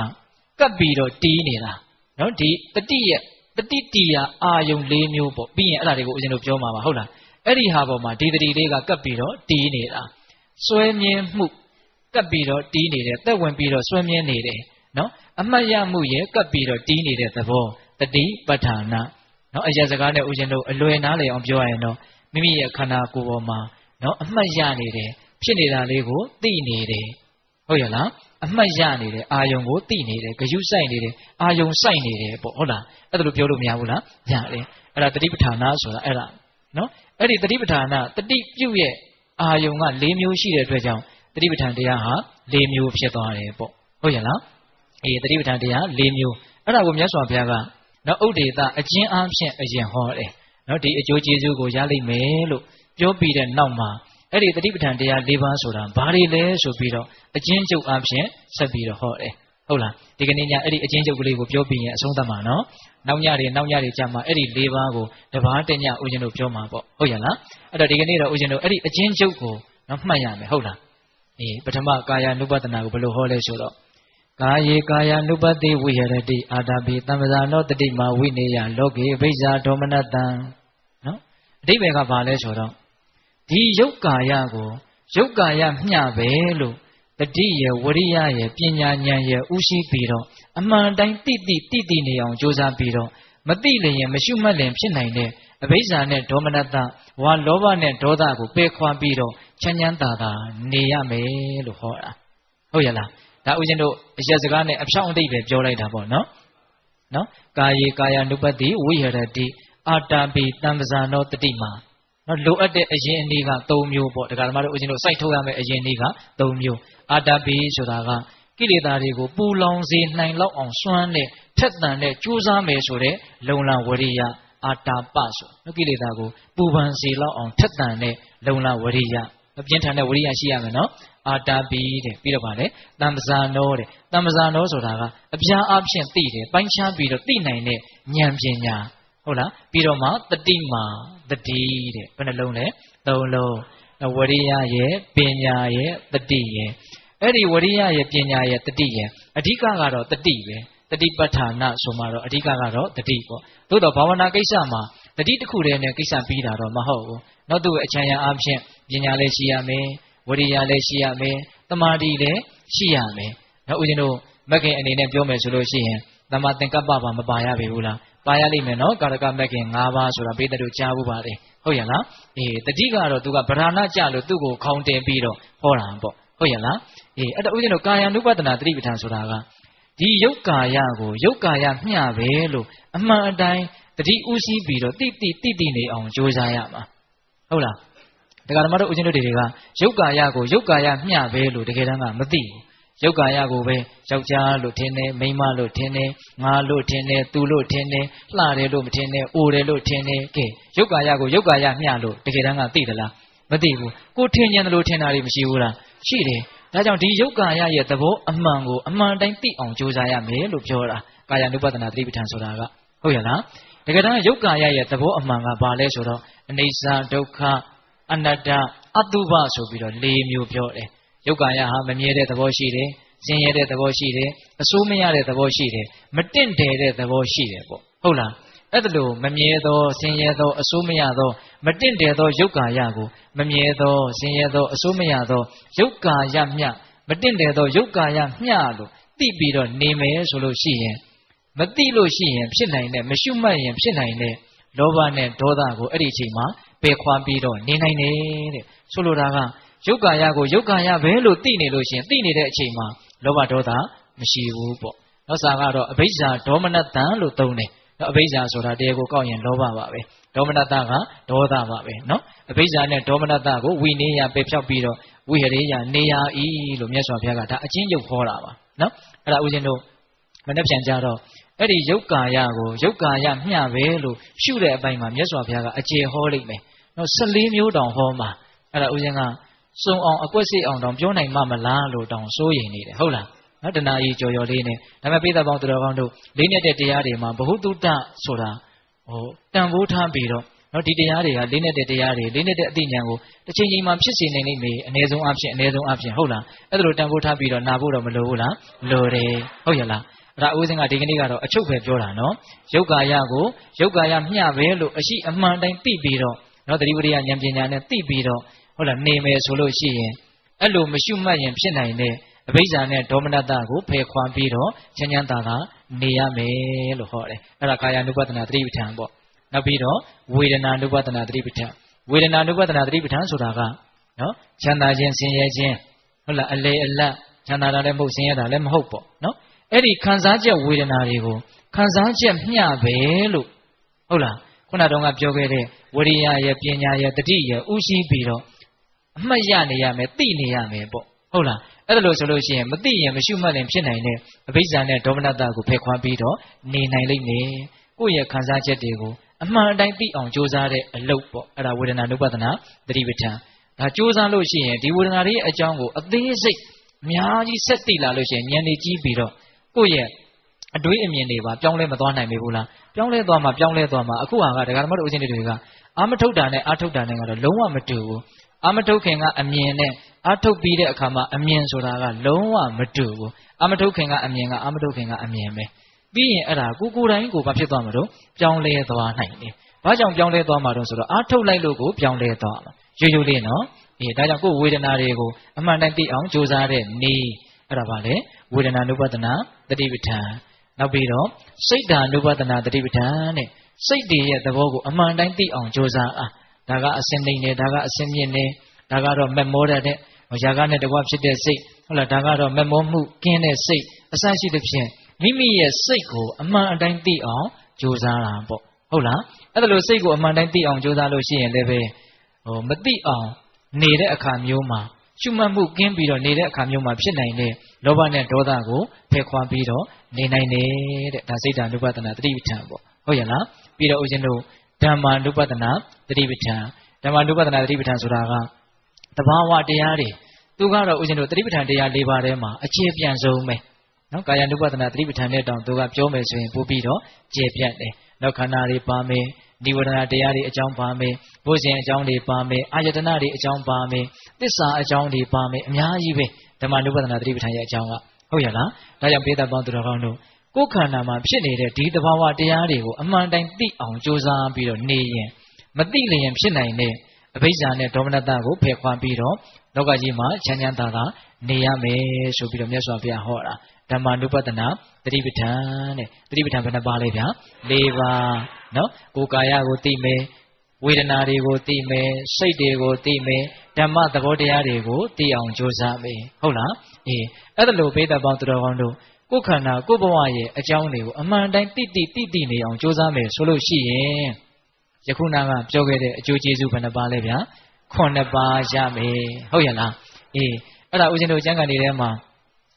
Speaker 1: ကပ်ပြီးတော့တီးနေတာနော်ဒီတတိရဲ့တတိတီယာအာယုံ၄မျိုးပေါ့ပြီးရင်အဲ့ဒါတွေကိုဦးဇင်းတို့ပြောမှာပါဟုတ်လားအဲ့ဒီဟာပေါ်မှာဒီတတိလေးကကပ်ပြီးတော့တီးနေတာစွဲမြဲမှုကပ်ပြီးတော့တီးနေတယ်သက်ဝင်ပြီးတော့စွဲမြဲနေတယ်နော်အမှတ်ရမှုရဲ့ကပ်ပြီးတော့တီးနေတဲ့သဘောတတိပဋ္ဌာနာနော်အရာစကားနဲ့ဦးဇင်းတို့အလွယ်နားလည်အောင်ပြောရရင်တော့မိမိရဲ့ခန္ဓာကိုယ်ပေါ်မှာနော်အမှတ်ရနေတယ်ဖြစ်နေတာလေးကိုသိနေတယ်ဟုတ်ရဲ့လားအမှတ်ရနေတယ်အာယုံကိုသိနေတယ်ဂယုစိုက်နေတယ်အာယုံစိုက်နေတယ်ပေါ့ဟုတ်လားအဲ့ဒါလိုပြောလို့မရဘူးလားရတယ်အဲ့ဒါတတိပဋ္ဌာနာဆိုတာအဲ့ဒါနော်အဲ့ဒီတတိပဋ္ဌာနာတတိပြုတ်ရဲ့အာယုံက၄မျိုးရှိတဲ့အတွက်ကြောင့်တတိပဋ္ဌာန်တရားဟာ၄မျိုးဖြစ်သွားတယ်ပေါ့ဟုတ်ရဲ့လားတတိပဋ္ဌာန်တရား၄မျိုးအဲ့ဒါကိုမြတ်စွာဘုရားကနော်ဥဒေသအကျဉ်းအားဖြင့်အရင်ဟောတယ်နော်ဒီအကျိုးကျေးဇူးကိုရလိမ့်မယ်လို့ပြောပြီးတဲ့နောက်မှာအဲ့ဒီတတိပဋ္ဌာန်တရား၄ပါးဆိုတာဘာတွေလဲဆိုပြီးတော့အကျဉ်းချုပ်အားဖြင့်ဆက်ပြီးတော့ဟောတယ်ဟုတ်လားဒီကနေ့ညအဲ့ဒီအကျဉ်းချုပ်ကလေးကိုပြောပြီးရင်အဆုံးသတ်မှာနော်နောက်ညတွေကြာမှာအဲ့ဒီ၄ပါးကိုတပါးတညဦးဇင်းတို့ပြောမှာပေါ့ဟုတ်ရဲ့လားအဲ့တော့ဒီကနေ့တော့ဦးဇင်းတို့အဲ့ဒီအကျဉ်းချုပ်ကိုနော်မှတ်ရမယ်ဟုတ်လားပထမကာယ ानु ပတနာကိုဘယ်လိုဟောလဲဆိုတော့ကာယေကာယ ानु ပတိဝိဟရတိအာတာပိသမ္ပဇာနောတတိမာဝိနေယလောကေဘိဇာဒေါမနတံနော်အဓိပ္ပာယ်ကဘာလဲဆိုတော့ဒီယုတ်ကာယကိုယုတ်ကာယမျှပဲလို့တတိယဝရိယရဲ့ပညာဉာဏ်ရဲ့ဥရှိပြီးတော့အမှန်တိုင်းတိနေအောင်ကြိုးစားပြီးတော့မတိလျင်မရှုမှတ်လျင်ဖြစ်နိုင်တဲ့အဘိဇာနဲ့ဒေါမနတဝါလောဘနဲ့ဒေါသကိုပယ်ခွာပြီးတော့ချမ်းချမ်းသာသာနေရမယ်လို့ဟောတာဟုတ်ရဲ့လားဒါဦးဇင်းတို့အရက်စကားနဲ့အဖြောင်းအတိတ်ပဲပြောလိုက်တာပေါ့နော်ကာယေကာယ ानु ပတိဝိဟရတိအာတာပိသမ္ပဇာနောတတိမာနော်လိုအပ်တဲ့အရင်အနည်းက၃မျိုးပေါ့ဒါကြမှာတို့ဦးဇင်းတို့စိုက်ထုတ်ရမယ့်အရင်အနည်းက၃မျိုးအာတာပိဆိုတာကကိလေသာတွေကိုပူလောင်စေနိုင်လောက်အောင်စွမ်းတဲ့ထက်သန်တဲ့ကြိုးစားမယ်ဆိုတဲ့လုံလဝရိယအာတာပဆိုနော်ကိလေသာကိုပူပန်စေလောက်အောင်ထက်သန်တဲ့လုံလဝရိယပြင်းထန်တဲ့ဝရိယရှိရမယ်နော်အာတာပိတဲ့ပြီးတော့ဗါလေတမ္ပဇာနောတဲ့တမ္ပဇာနောဆိုတာကအပြားအဖြင့်သိတယ်ပိုင်းခြားပြီးတော့သိနိုင်တဲ့ဉာဏ်ပညာဟုတ်လားပြီးတော့မှတတိမာတတိတဲ့ဘယ်နှလုံးလဲ၃လုံးဝရိယရဲ့ပညာရဲ့တတိရဲ့အဲ့ဒီဝရိယရဲ့ပညာရဲ့တတိရဲ့အဓိကကတော့တတိပဲတတိပဋ္ဌာနာဆိုမှတော့အဓိကကတော့တတိပေါ့သို့တော့ဘာဝနာကိစ္စမှာတတိတစ်ခုတည်းနဲ့ကိစ္စပြီးတာတော့မဟုတ်ဘူးနောက်သူ့အချမ်းရအားဖြင့်ပညာလည်းရှိရမယ်ဝရိယလည်းရှိရမယ်တမာတိလည်းရှိရမယ်နောက်ဦးဇင်းတို့မက္ခင်အနေနဲ့ပြောမယ်ဆိုလို့ရှိရင်တမ္မာသင်္ကပ္ပပါမပါရပြီဘူးလားပါရလိမ့်မယ်နော်ကာရကမက္ခင်၅ပါးဆိုတာဘိသက်တို့ကြားဘူးပါလေဟုတ်ရဲ့လားတတိကတော့သူကဗราဏကြလို့သူ့ကိုခေါင်းတင်ပြီးတော့ဟောတာပေါ့ဟုတ်ရဲ့လားအဲ့တော့ဦးဇင်းတို့ကာယ ानु ပတနာတတိပဋ္ဌာန်ဆိုတာကဒီယုတ်ကာယကိုယုတ်ကာယမျှပဲလို့အမှန်အတိုင်းတတိဥစည်းပြီးတော့တိနေအောင်ကြိုးစားရမှာဟုတ်လားတက္ကရာမတို့ဦးဇင်းတို့တွေကယုတ်ကာယကိုယုတ်ကာယမျှပဲလို့တကယ်တမ်းကမသိဘူးယုတ်ကာယကိုပဲယောက်ျားလို့ထင်တယ်မိန်းမလို့ထင်တယ်ငါလို့ထင်တယ်သူလို့ထင်တယ်လှတယ်လို့မထင်နဲ့အိုတယ်လို့ထင်တယ်ကဲယုတ်ကာယကိုယုတ်ကာယမျှလို့တကယ်တမ်းကသိသလားမသိဘူးကိုထင်ကြတယ်လို့ထင်တာတွေမရှိဘူးလားရှိတယ်ဒါကြောင့်ဒီယုတ်ကာယရဲ့သဘောအမှန်ကိုအမှန်တိုင်းသိအောင်ကြိုးစားရမယ်လို့ပြောတာကာယ ानु ပတနာတတိပဋ္ဌာန်ဆိုတာကဟုတ်ရဲ့လားတကယ်တမ်းယုတ်ကာယရဲ့သဘောအမှန်ကဘာလဲဆိုတော့အနိစ္စဒုက္ခအနတ္တအတုပဆိုပြီးတော့၄မျိုးပြောတယ်ယုတ်ကာယဟာမမြဲတဲ့သဘောရှိတယ်ဆင်းရဲတဲ့သဘောရှိတယ်အဆိုးမရတဲ့သဘောရှိတယ်မတင့်တယ်တဲ့သဘောရှိတယ်ပေါ့ဟုတ်လားအဲ့ဒါလို့မမြဲသောဆင်းရဲသောအဆိုးမရသောမတင့်တယ်သောယုတ်ကာယကိုမမြဲသောဆင်းရဲသောအဆိုးမရသောယုတ်ကာယမျှမတင့်တယ်သောယုတ်ကာယမျှလို့သိပြီးတော့နေမယ်ဆိုလို့ရှိရင်မသိလို့ရှိရင်ဖြစ်နိုင်တဲ့မရှုမှတ်ရင်ဖြစ်နိုင်တဲ့လောဘနဲ့ဒေါသကိုအဲ့ဒီအချိန်မှာပယ်ခွာပြီးတော့နေနိုင်တယ်တဲ့ဆိုလိုတာကယုတ်ကာယကိုယုတ်ကာယပဲလို့သိနေလို့ရှိရင်သိနေတဲ့အချိန်မှာလောဘဒေါသမရှိဘူးပေါ့နောက်စာကတော့အဘိဇ္ဇာဒေါမနတံလို့သုံးတယ်နော်အဘိဇ္ဇာဆိုတာတရားကိုကောက်ရင်လောဘပါပဲဒေါမနတကဒေါသပါပဲနော်အဘိဇ္ဇာနဲ့ဒေါမနတကိုဝိနည်းယပယ်ဖြောက်ပြီးတော့ဝိဟရိယနေရဤလို့မြတ်စွာဘုရားကဒါအချင်းယုတ်ခေါ်တာပါနော်အဲ့ဒါဦးဇင်းတို့မနေ့ပြန်ကြတော့အဲ့ဒီယုတ်ကာယကိုယုတ်ကာယမျှပဲလို့ရှုတဲ့အပိုင်းမှာမြတ်စွာဘုရားကအကျေဟောလိုက်မယ်နော်14မျိုးတောင်ဟောမှာအဲ့ဒါဦးဇင်းကစုံအောင်အကွက်စိအောင်တောင်ပြောနိုင်မှမလားလို့တောင်စိုးရိမ်နေတယ်ဟုတ်လား နော်တဏှာကြီးကြော်ကြော်လေးနဲ့ဒါပေမဲ့ပိဿပေါင်းသူတော်ကောင်းတို့လေးနဲ့တဲ့တရားတွေမှာဘဟုတုတ္တဆိုတာတန်ဖိုးထားပြီးတော့နော်ဒီတရားတွေကလေးနဲ့တဲ့တရားတွေလေးနဲ့တဲ့အသိဉာဏ်ကိုတစ်ချိန်ချိန်မှာဖြစ်စေနိုင်နေမေအ ਨੇ ဆုံးအဖြစ်ဟုတ်လားအဲ့ဒါလိုတန်ဖိုးထားပြီးတော့နာဖို့တော့မလိုဘူးလားလိုတယ်ဟုတ်ရလားအဲ့ဒါဦးစင်းကဒီကနေ့ကတော့အချုပ်ပဲပြောတာနော်ရုပ်ကာယကိုရုပ်ကာယမျှပဲလို့အရှိအမှန်တိုင်းသိပြီးတော့နော်သတိပဋ္ဌာန်ဉာဏ်ပညာနဲ့သိပြီးတော့ဟုတ်လားနေမယ်ဆိုလို့ရှိရင်အဲ့လိုမရှုမှတ်ရင်ဖြစ်နိုင်တဲ့အဘိဇ္ဇာနဲ့ဒေါမနတကိုဖယ်ခွာပြီးတော့ချမ်းချမ်းသာသာနေရမယ်လို့ဟောတယ်အဲ့ဒါကာယ ानु ပတ္တနာသတိပဋ္ဌာန်ပေါ့နောက်ပြီးတော့ဝေဒနာ ानु ပတ္တနာသတိပဋ္ဌာန်ဝေဒနာ ानु ပတ္တနာသတိပဋ္ဌာန်ဆိုတာကနော်ချမ်းသာခြင်းဆင်းရဲခြင်းဟုတ်လားအလေအလတ်ချမ်းသာတာလည်းမဟုတ်ဆင်းရဲတာလည်းမဟုတ်ပေါ့နော်အဲ့ဒီခံစားချက်ဝေဒနာတွေကိုခံစားချက်မျှပဲလို့ဟုတ်လားခုနတုန်းကပြောခဲ့တဲ့ဝရိယရဲ့ပညာရဲ့တတိရဲ့ဥရှိပြီးတော့အမှတ်ရနေရမယ်သိနေရမယ်ပေါ့ဟုတ်လားအဲ့ဒါလို့ဆိုလို့ရှိရင်မသိရင်မရှုမှတ်ရင်ဖြစ်နိုင်တဲ့အဘိဇ္ဇာနဲ့ဒေါမနတကိုဖယ်ခွာပြီးတော့နေနိုင်လိမ့်မယ်ကိုယ့်ရဲ့ခံစားချက်တွေကိုအမှန်အတိုင်းသိအောင်ကြိုးစားတဲ့အလုပ်ပေါ့အဲ့ဒါဝေဒနာနုပဒနာသတိပဋ္ဌာန်ဒါကြိုးစားလို့ရှိရင်ဒီဝေဒနာတွေအကြောင်းကိုအသေးစိတ်အများကြီးဆက်သိလာလို့ရှိရင်ဉာဏ်တွေကြီးပြီးတော့ကိုယ့်ရဲ့အတွေးအမြင်တွေပါပြောင်းလဲမသွားနိုင်ဘူးလားပြောင်းလဲသွားမှာအခုဟာကဒကာဓမ္မတို့ဦးဇင်းတွေကအာမထုတ်တာနဲ့အာထုတ်တာနဲ့ကတော့လုံးဝမတူဘူးအာမထုတ်ခင်ကအမြင်နဲ့အာထုတ်ပြီးတဲ့အခါမှာအမြင်ဆိုတာကလုံးဝမတူဘူးအာမထုတ်ခင်ကအမြင်ကအာမထုတ်ခင်ကအမြင်ပဲပြီးရင်အဲ့ဒါကိုယ်တိုင်ကိုဘာဖြစ်သွားမှာတော့ပြောင်းလဲသွားနိုင်တယ်ဘာကြောင့်ပြောင်းလဲသွားမှာတော့ဆိုတော့အာထုတ်လိုက်လို့ကိုပြောင်းလဲသွားမှာရိုးလေးနော်ဒါကြောင့်ကိုယ်ဝေဒနာတွေကိုအမှန်တိုင်းသိအောင်ကြိုးစားတဲ့နေအဲ့ဒါပါလေဝေဒနာနုပဒနာသတိပဋ္ဌာန်နောက်ပြီးတော့စိတ်ဓာနုပဒနာသတိပဋ္ဌာန်တဲ့စိတ်တွေရဲ့သဘောကိုအမှန်တိုင်းသိအောင်ကြိုးစားဒါကအစင်းနေတယ်ဒါကအစင်းမြင့်နေဒါကတော့မက်မောတဲ့ရာဂနဲ့တကွဖြစ်တဲ့စိတ်ဟုတ်လားဒါကတော့မက်မောမှုကင်းတဲ့စိတ်အစရှိသဖြင့်မိမိရဲ့စိတ်ကိုအမှန်အတိုင်းသိအောင်ကြိုးစားတာပေါ့ဟုတ်လားအဲ့ဒါလို့စိတ်ကိုအမှန်တိုင်းသိအောင်ကြိုးစားလို့ရှိရင်လည်းပဲမသိအောင်နေတဲ့အခါမျိုးမှာရှုမှတ်မှုကင်းပြီးတော့နေတဲ့အခါမျိုးမှာဖြစ်နိုင်တဲ့လောဘနဲ့ဒေါသကိုဖယ်ခွာပြီးတော့နေနိုင်တယ်တဲ့ဒါစိတ်ဓာနုပဒနာသတိပဋ္ဌာန်ပေါ့ဟုတ်ရလားပြီးတော့ဦးဇင်းတို့ဓမ္မာနုပဒနာသတိပဋ္ဌာန်ဓမ္မာနုပဒနာသတိပဋ္ဌာန်ဆိုတာကတဘာဝတရားတွေသူကတော့ဦးဇင်းတို့သတိပဋ္ဌာန်တရား၄ပါးထဲမှာအခြေပြန့်ဆုံးပဲနော်ကာယ ानु ပဒနာသတိပဋ္ဌာန်နဲ့တောင်သူကပြောမယ်ဆိုရင်ပို့ပြီးတော့ကျေပြတ်တယ်နောက်ခန္ဓာတွေပါမယ်ဒီဝဒနာတရားတွေအကြောင်းပါမယ်ဘုဇင်အကြောင်းတွေပါမယ်အာယတနာတွေအကြောင်းပါမယ်သစ္စာအကြောင်းတွေပါမယ်အများကြီးပဲဓမ္မ ानु ပဒနာသတိပဋ္ဌာန်ရဲ့အကြောင်းကဟုတ်ရလားဒါကြောင့်ပေသက်ပေါင်းသူတော်ကောင်းတို့ကိုယ်ခန္ဓာမှာဖြစ်နေတဲ့ဒီသဘာဝတရားတွေကိုအမှန်တိုင်းသိအောင်ကြိုးစားပြီးတော့နေရင်မသိလျင်ဖြစ်နိုင်တဲ့အဘိဇ္ဇာနဲ့ဒေါမနတကိုဖယ်ခွာပြီးတော့လောကကြီးမှာချမ်းချမ်းသာသာနေရမယ်ဆိုပြီးတော့မြတ်စွာဘုရားဟောတာဓမ္မာနုပဒနာသတိပဋ္ဌာန်တဲ့သတိပဋ္ဌာန်ဘယ်နှပါလဲဗျာ၄ပါးနော်ကိုယ်ကာယကိုသိမယ်ဝေဒနာတွေကိုသိမယ်စိတ်တွေကိုသိမယ်ဓမ္မသဘောတရားတွေကိုသိအောင်ကြိုးစားမယ်ဟုတ်လားအဲ့ဒါလိုပေသက်ပေါင်းသူတော်ကောင်းတို့ကိုယ်ခန္ဓာကိုယ်ဘဝရဲ့အကြောင်းတွေကိုအမှန်တိုင်းသိနေအောင်ကြိုးစားမယ်ဆိုလို့ရှိရင်ယခုနကပြောခဲ့တဲ့အကျိုးကျေးဇူးဘယ်နှပါလဲဗျာ9ပါးရမယ်ဟုတ်ရလားအဲ့ဒါဦးဇင်းတို့ကျမ်းဂန်တွေထဲမှာ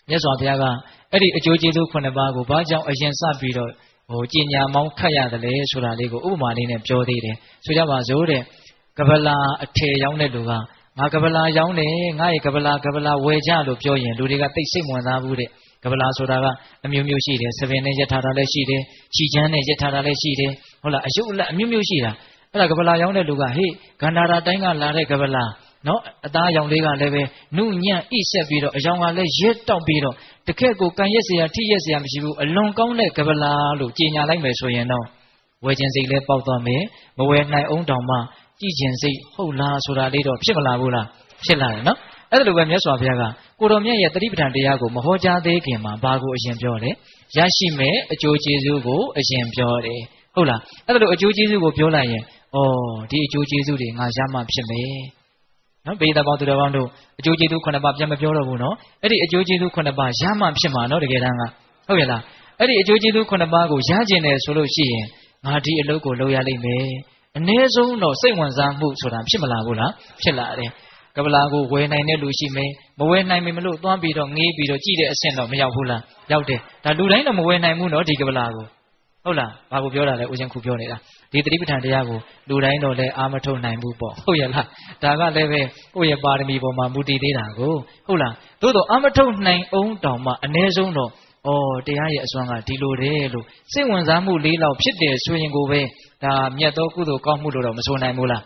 Speaker 1: မြတ်စွာဘုရားကအဲ့ဒီအကျိုးကျေးဇူး9ပါးကိုဘာကြောင့်အရင်စပြီးတော့ကြည်ညာမောင်းခတ်ရတယ်လဲဆိုတာလေးကိုဥပမာလေးနဲ့ပြောသေးတယ်ဆိုကြပါစို့တဲ့ကပလာအထည်ရောင်းတဲ့လူကငါကပလာရောင်းတယ်ငါရဲ့ကပလာဝယ်ကြလို့ပြောရင်လူတွေကသိစိတ်ဝင်စားဘူးတဲ့ကပလာဆိုတာကအမျိုးမျိုးရှိတယ်ဆပင်နဲ့ရက်ထားတာလည်းရှိတယ်ခြိချမ်းနဲ့ရက်ထားတာလည်းရှိတယ်ဟုတ်လားအယုတ်အလတ်အမျိုးမျိုးရှိတာအဲ့ဒါကပလာရောင်းတဲ့လူကဟေးဂန္ဓာရာတိုင်းကလာတဲ့ကပလာနော်အသားရောင်လေးကလည်းပဲနုညံ့ဣဆက်ပြီးတော့အယောင်ကလည်းရက်တောက်ပြီးတော့တကယ့်ကိုကန်ရက်เสียထိရက်เสียမရှိဘူးအလွန်ကောင်းတဲ့ကပလာလို့ကြေညာလိုက်မယ်ဆိုရင်တော့ဝယ်ခြင်းစိတ်လည်းပေါက်သွားမယ်မဝယ်နိုင်အောင်တောင်မှကြည်ခြင်းစိတ်ဟုတ်လားဆိုတာလေးတော့ဖြစ်မလာဘူးလားဖြစ်လာတယ်နော်အဲ့ဒါလိုပဲမြတ်စွာဘုရားကကိုတော်မြတ်ရဲ့တတိပဋ္ဌာန်တရားကိုမဟောကြားသေးခင်မှာဘာကိုအရင်ပြောလဲရရှိမဲ့အကျိုးကျေးဇူးကိုအရင်ပြောတယ်ဟုတ်လားအဲ့ဒါလိုအကျိုးကျေးဇူးကိုပြောလိုက်ရင်ဒီအကျိုးကျေးဇူးတွေငါရမှဖြစ်မယ်နော်ပေသက်ပေါင်းသူတော်ကောင်းတို့အကျိုးကျေးဇူး9ပါးပြန်မပြောတော့ဘူးနော်အဲ့ဒီအကျိုးကျေးဇူး9ပါးရမှဖြစ်မှာနော်တကယ်တမ်းကဟုတ်ရဲ့လားအဲ့ဒီအကျိုးကျေးဇူး9ပါးကိုရကျင်တယ်ဆိုလို့ရှိရင်ငါဒီအလုပ်ကိုလုပ်ရလိမ့်မယ်အ ਨੇ ဆုံးတော့စိတ်ဝင်စားမှုဆိုတာဖြစ်မလာဘူးလားဖြစ်လာတယ်ကပလာကိုဝယ်နိုင်တဲ့လူရှိမယ်မဝယ်နိုင်မလို့သွားပြီးတော့ငေးပြီးတော့ကြည့်တဲ့အဆင့်တော့မရောက်ဘူးလားရောက်တယ်ဒါလူတိုင်းတော့မဝယ်နိုင်ဘူးနော်ဒီကပလာကိုဟုတ်လားဘာကိုပြောတာလဲဦးဇင်းခုပြောနေတာ ဒီတတိပဋ္ဌာန်တရားကိုလူတိုင်းတော့လည်းအာမထုတ်နိုင်ဘူးပေါ့ဟုတ်ရဲ့လားဒါကလည်းပဲကိုယ့်ရဲ့ပါရမီပေါ်မှာမူတည်သေးတာကိုဟုတ်လားသို့တော့အာမထုတ်နိုင်အောင်တောင်မှအ ਨੇ ဆုံးတော့တရားရဲ့အစွမ်းကဒီလိုတယ်လို့စိတ်ဝင်စားမှုလေးလောက်ဖြစ်တယ်ဆိုရင်ကိုပဲဒါမြတ်သောကုသိုလ်ကောင်းမှုလို့တော့မဆိုနိုင်ဘူးလာ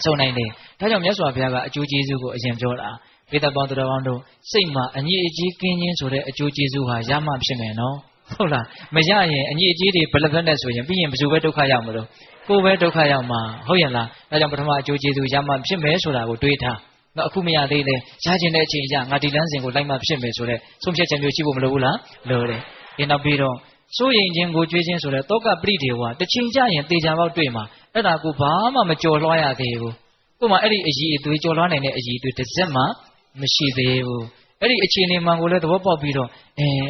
Speaker 1: းဆိုနိုင်တယ်ဒါကြောင့်မြတ်စွာဘုရားကအကျိုးကျေးဇူးကိုအရင်ပြောတာပိဋကပေါင်းသူတော်ကောင်းတို့စိတ်မှာအညီအကျေးကင်းခြင်းဆိုတဲ့အကျိုးကျေးဇူးဟာရမှဖြစ်မယ်နော်ဟုတ်လားမရရင်အညီအကျေးတွေဘယ်လိုပဲနဲ့ဆိုရင်ပြီးရင်ဘယ်သူပဲဒုက္ခရောက်မလို့ကိုယ်ပဲဒုက္ခရောက်မှာဟုတ်ရဲ့လားဒါကြောင့်ပထမအကျိုးကျေးဇူးရမှဖြစ်မယ်ဆိုတာကိုတွေးထားတော့အခုမရသေးလေရခြင်းတဲ့အချိန်ရငါဒီလမ်းစဉ်ကိုလိုက်မှဖြစ်မယ်ဆိုတဲ့ဆုံးဖြတ်ချက်မျိုးရှိဖို့မလိုဘူးလားလိုတယ်ဒီနောက်ပြီးတော့စိုးရင်ခြင်းကိုကြွေးခြင်းဆိုတဲ့တောကပရိဒေဝတစ်ချိန်ကြရင်တေချာပေါက်တွေ့မှာအဲ့ဒါကိုဘာမှမကြော်လွှားရသေးဘူးကို့မှာအဲ့ဒီအည်အသွေးကြော်လွှားနိုင်တဲ့အည်အသွေးတစ်စက်မှမရှိသေးဘူးအဲ့ဒီအခြေအနေမှန်ကိုလည်းသဘောပေါက်ပြီးတော့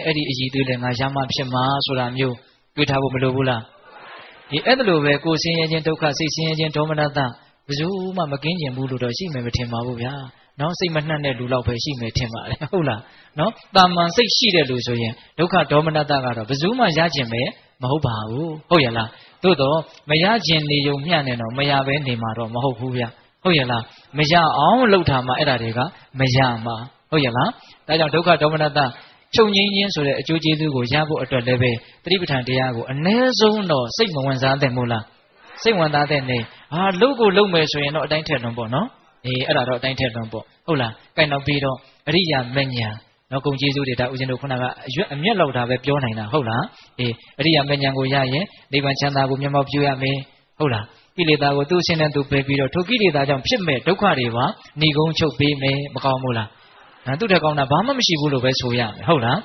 Speaker 1: အဲ့ဒီအည်အသွေးလည်းငါရမှဖြစ်မှာဆိုတာမျိုးတွေးထားဖို့မလိုဘူးလားဒီအဲ့ဒါလိုပဲကိုယ်ဆင်းရဲခြင်းဒုက္ခစိတ်ဆင်းရဲခြင်းဒေါမနတဘယ်သူမှမကင်းကျင်ဘူးလို့တော့ရှိမယ်မထင်ပါဘူးဗျာနော်စိတ်မနှံ့တဲ့လူလောက်ပဲရှိမယ်ထင်ပါတယ်ဟုတ်လားနော်တာမန်စိတ်ရှိတဲ့လူဆိုရင်ဒုက္ခဒေါမနတကတော့ဘယ်သူမှရကျင်ပဲမဟုတ်ပါဘူးဟုတ်ရဲ့လားသို့တော့မရကျင်နေုံမျှနဲ့တော့မရဘဲနေမှာတော့မဟုတ်ဘူးဗျဟုတ်ရဲ့လားမရအောင်လှုပ်ထားမှအဲ့ဒါတွေကမရမှာဟုတ်ရဲ့လားဒါကြောင့်ဒုက္ခဒေါမနတချုပ်ငြိမ်းခြင်းဆိုတဲ့အကျိုးကျေးဇူးကိုရဖို့အတွက်လည်းပဲသတိပဋ္ဌာန်တရားကိုအ ਨੇ ဆုံးတော့စိတ်မဝင်စားသင့်ဘူးလားစိတ်ဝင်စားတဲ့နေလှုပ်ကိုလှုပ်မယ်ဆိုရင်တော့အတိုင်းထက်လွန်ပေါ့နော်အဲ့ဒါတော့အတိုင်းထက်လွန်ပေါ့ဟုတ်လားကြိုက်တော့ပြီးတော့အရိယာမဉ္ဇဉ်နော်ဂုဏ်ကျေးဇူးတွေဒါဦးဇင်းတို့ခုနကအရွက်အမျက်လောက်တာပဲပြောနိုင်တာဟုတ်လားအရိယာမဉ္ဇဉ်ကိုရရင်နိဗ္ဗာန်ချမ်းသာကိုမျက်မှောက်ပြုရမယ်ဟုတ်လားကိလေသာကိုသူ့ဆင်းနဲ့သူပယ်ပြီးတော့ထိုကိလေသာကြောင့်ဖြစ်မဲ့ဒုက္ခတွေပါဏိကုံးချုပ်ပေးမယ်မကောင်းဘူးလားသူ့ထက်ကောင်းတာဘာမှမရှိဘူးလို့ပဲဆိုရမယ်ဟုတ်လား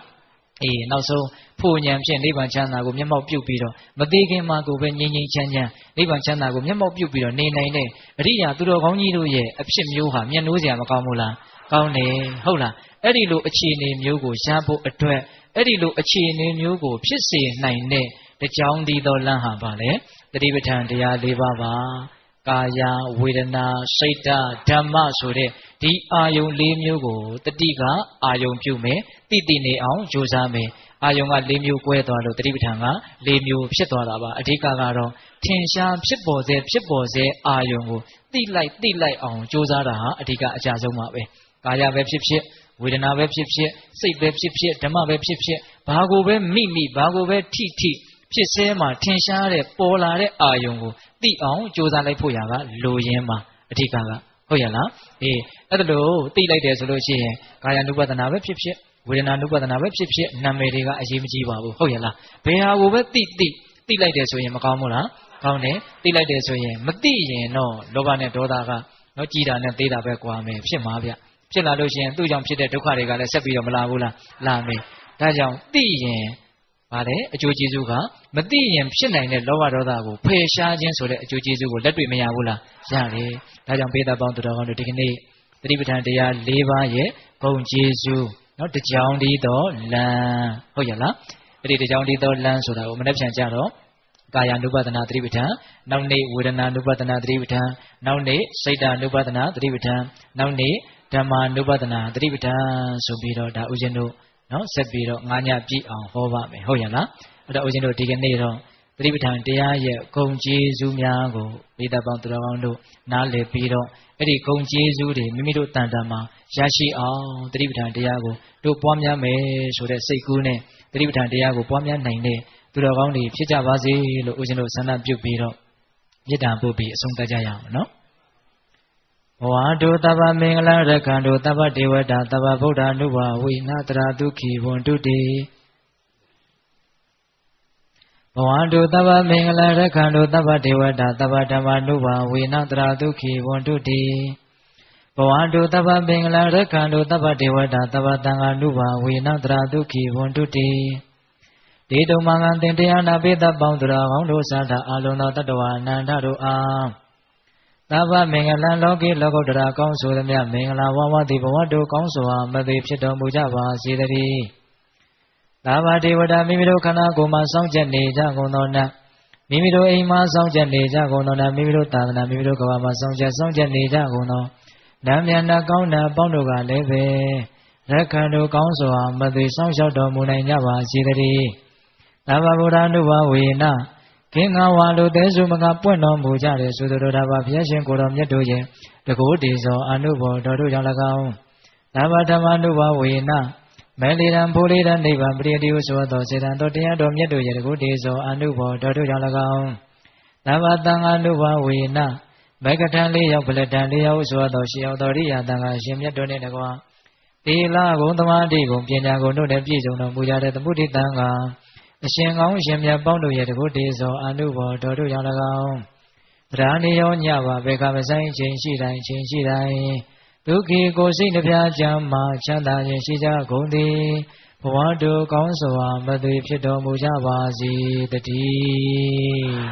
Speaker 1: နောက်ဆုံးဖို့ဉဏ်ဖြင့်နိဗ္ဗာန်ချမ်းသာကိုမျက်မှောက်ပြုပြီးတော့မသေးခင်မှာကိုပဲငြိမ်းငြိမ်းချမ်းချမ်းနိဗ္ဗာန်ချမ်းသာကိုမျက်မှောက်ပြုပြီးတော့နေနိုင်တဲ့အရိယာသူတော်ကောင်းကြီးတို့ရဲ့အဖြစ်မျိုးဟာမျက်နှိုးစရာမကောင်းဘူးလားကောင်းတယ်ဟုတ်လားအဲ့ဒီလိုအခြေအနေမျိုးကိုရဖို့အတွက်အဲ့ဒီလိုအခြေအနေမျိုးကိုဖြစ်စေနိုင်တဲ့တကြောင်ဒီသောလမ်းဟာပါလေတတိပဋ္ဌာန်တရား၄ပါးပါကာယဝေဒနာစိတ်ဓမ္မဆိုတဲ့ဒီအာယုံ၄မျိုးကိုတတိကအာယုံပြုမယ်တိနေအောင်ကြိုးစားမယ်အာယုံက၄မျိုးကွဲသွားလို့တတိပဋ္ဌာန်က၄မျိုးဖြစ်သွားတာပါအဓိကကတော့ထင်ရှားဖြစ်ပေါ်စေအာယုံကိုတိလိုက်အောင်ကြိုးစားတာဟာအဓိကအကျဆုံးပါပဲကာယပဲဖြစ်ဖြစ်ဝေဒနာပဲဖြစ်ဖြစ်စိတ်ပဲဖြစ်ဖြစ်ဓမ္မပဲဖြစ်ဖြစ်ဘာကိုပဲမိဘာကိုပဲထိဖြစ်စဲမှာထင်ရှားတဲ့ပေါ်လာတဲ့အာယုံကိုသိအောင်ကြိုးစားလိုက်ဖို့ရာကလိုရင်းမှာအဓိကဟုတ်ရလားအဲ့ဒါလို့သိလိုက်တယ်ဆိုလို့ရှိရင်ကာယ ानु ပဒနာပဲဖြစ်ဖြစ်ဝေဒနာ ानु ပဒနာပဲဖြစ်ဖြစ်နာမည်တွေကအရေးမကြီးပါဘူးဟုတ်ရလားဘယ်ဟာကိုပဲသိလိုက်တယ်ဆိုရင်မကောင်းဘူးလားကောင်းတယ်သိလိုက်တယ်ဆိုရင်မသိရင်တော့လောဘနဲ့ဒေါသကတော့ကြည်တာနဲ့သေးတာပဲကွာမယ်ဖြစ်မှာဗျဖြစ်လာလို့ရှိရင်သူ့ကြောင့်ဖြစ်တဲ့ဒုက္ခတွေကလည်းဆက်ပြီးတော့မလာဘူးလားလာမယ်ဒါကြောင့်သိရင်ဗါလေအကျိုးကျေးဇူးကမသိရင်ဖြစ်နိုင်တဲ့လောဘဒေါသကိုဖယ်ရှားခြင်းဆိုတဲ့အကျိုးကျေးဇူးကိုလက်တွေ့မရဘူးလားရတယ်ဒါကြောင့်ဘေးသက်ပေါင်းသူတော်ကောင်းတို့ဒီကနေ့သတိပဋ္ဌာန်တရား၄ပါးရဲ့ဂုဏ်ကျေးဇူးနော်တကြောင်ဒီတော့လမ်းဟုတ်ရလားအဲ့ဒီတကြောင်ဒီတော့လမ်းဆိုတာကိုမနှက်ပြန်ကြတော့ကာယ ानु ပဒနာသတိပဋ္ဌာန်နောက်နေ့ဝေဒနာ ानु ပဒနာသတိပဋ္ဌာန်နောက်နေ့စိတ်ဓာ ानु ပဒနာသတိပဋ္ဌာန်နောက်နေ့ဓမ္မာ ानु ပဒနာသတိပဋ္ဌာန်ဆိုပြီးတော့ဒါဦးဇင်းတို့နော်ဆက်ပြီးတော့9ညပြည့်အောင်ဟောပါမယ်ဟုတ်ရလားအဲ့တော့ဦးဇင်းတို့ဒီကနေ့တော့သတိပဋ္ဌာန်တရားရဲ့ဂုဏ်ကျေးဇူးများကိုမိသားပေါင်းသူတော်ကောင်းတို့နားလည်ပြီးတော့အဲ့ဒီဂုဏ်ကျေးဇူးတွေမိမိတို့တန်တန်မှာရရှိအောင်သတိပဋ္ဌာန်တရားကိုတို့ပွားများမယ်ဆိုတဲ့စိတ်ကူးနဲ့သတိပဋ္ဌာန်တရားကိုပွားများနိုင်တဲ့သူတော်ကောင်းတွေဖြစ်ကြပါစေလို့ဦးဇင်းတို့ဆန္ဒပြုပြီးတော့မေတ္တာပို့ပြီးအဆုံးသတ်ကြရအောင်နော်ဘဝတုတဗ္ဗမင်္ဂလရက္ခန္တုတဗ္ဗဒေဝတာတဗ္ဗဗုဒ္ဓ ानु ဘဝိနာတရာဒုက္ခိဝန္တုတေဘဝတုတဗ္ဗမင်္ဂလရက္ခန္တုတဗ္ဗဒေဝတာတဗ္ဗဓမ္မ ानु ဘဝိနာတရာဒုက္ခိဝန္တုတေဘဝတုတဗ္ဗမင်္ဂလရက္ခန္တုတဗ္ဗဒေဝတာတဗ္ဗသံဃာ ानु ဘဝိနာတရာဒုက္ခိဝန္တုတေဒေတုမင်္ဂသင်တရားနာပိသပေါင်းသူတော်ကောင်းတို့သာသာအလုံးသောတတ္တဝါအနန္တတို့အားသဗ္ဗမင်္ဂလံလောကိလောကုတ္တရာကောင်းဆိုသည်မြတ်မင်္ဂလာဝဝတိဘဝတို့ကောင်းစွာမသိဖြစ်တော်မူကြပါစေတည်းသဗ္ဗဒေဝတာမိမိတို့ခန္ဓာကိုယ်မှာစောင့်ကြနေကြကုန်သောနတ်မိမိတို့အိမ်မှာစောင့်ကြနေကြကုန်သောနတ်မိမိတို့သာသနာမိမိတို့ကဘာမှာစောင့်ကြနေကြကုန်သောနတ်မြတ်နာကောင်းနာပေါင်းတို့ကလည်းပဲရက္ခန္တုကောင်းစွာမသိစောင့်ရှောက်တော်မူနိုင်ကြပါစေတည်းသဗ္ဗဗုဒ္ဓ ानु ဘဝေန ကင်္ဂဝါလူသေးစုမကပွင့်တော်မူကြတယ်ဆိုသောတာဘာဘုရားရှင်ကိုတော်မြတ်တို့ရဲ့တကူတည်သောအနုဘောတော်တို့ကြောင့်၎င်းဒါဘဓမ္မနုဘဝေနမဲလီရန်ဖိုလီရန်နိဗ္ဗာန်ပရိတိဟုဆိုသောစေတံတော်တရားတော်မြတ်တို့ရဲ့တကူတည်သောအနုဘောတော်တို့ကြောင့်၎င်းဒါဘသံဃာနုဘဝေနမေကထံလေးရောက်ပလက်တံလေးရောက်ဆိုသောရှေးရောက်တော်ရိယာတန်ခါရှင်မြတ်တို့နှင့်တကွာသီလဂုဏ်သမာဓိဂုဏ်ပညာဂုဏ်တို့နှင့်ပြည့်စုံတော်မူကြတဲ့သမုဒိတံခါအရှင်ကောင်းရှင်မြတ်ပေါင်းတို့ရဲ့တကုတည်းသောအနုဘောတော်တို့ကြောင့်၎င်းတရားနေရောညပါဘေကမဆိုင်ချိန်ရှိတိုင်းချိန်ရှိတိုင်းဒုက္ခိကိုစိတ်နှပြချမ်းမှချမ်းသာခြင်းရှိကြကုန်သည်ဘဝတို့ကောင်းစွာမသွေဖြစ်တော်မူကြပါစေတည်း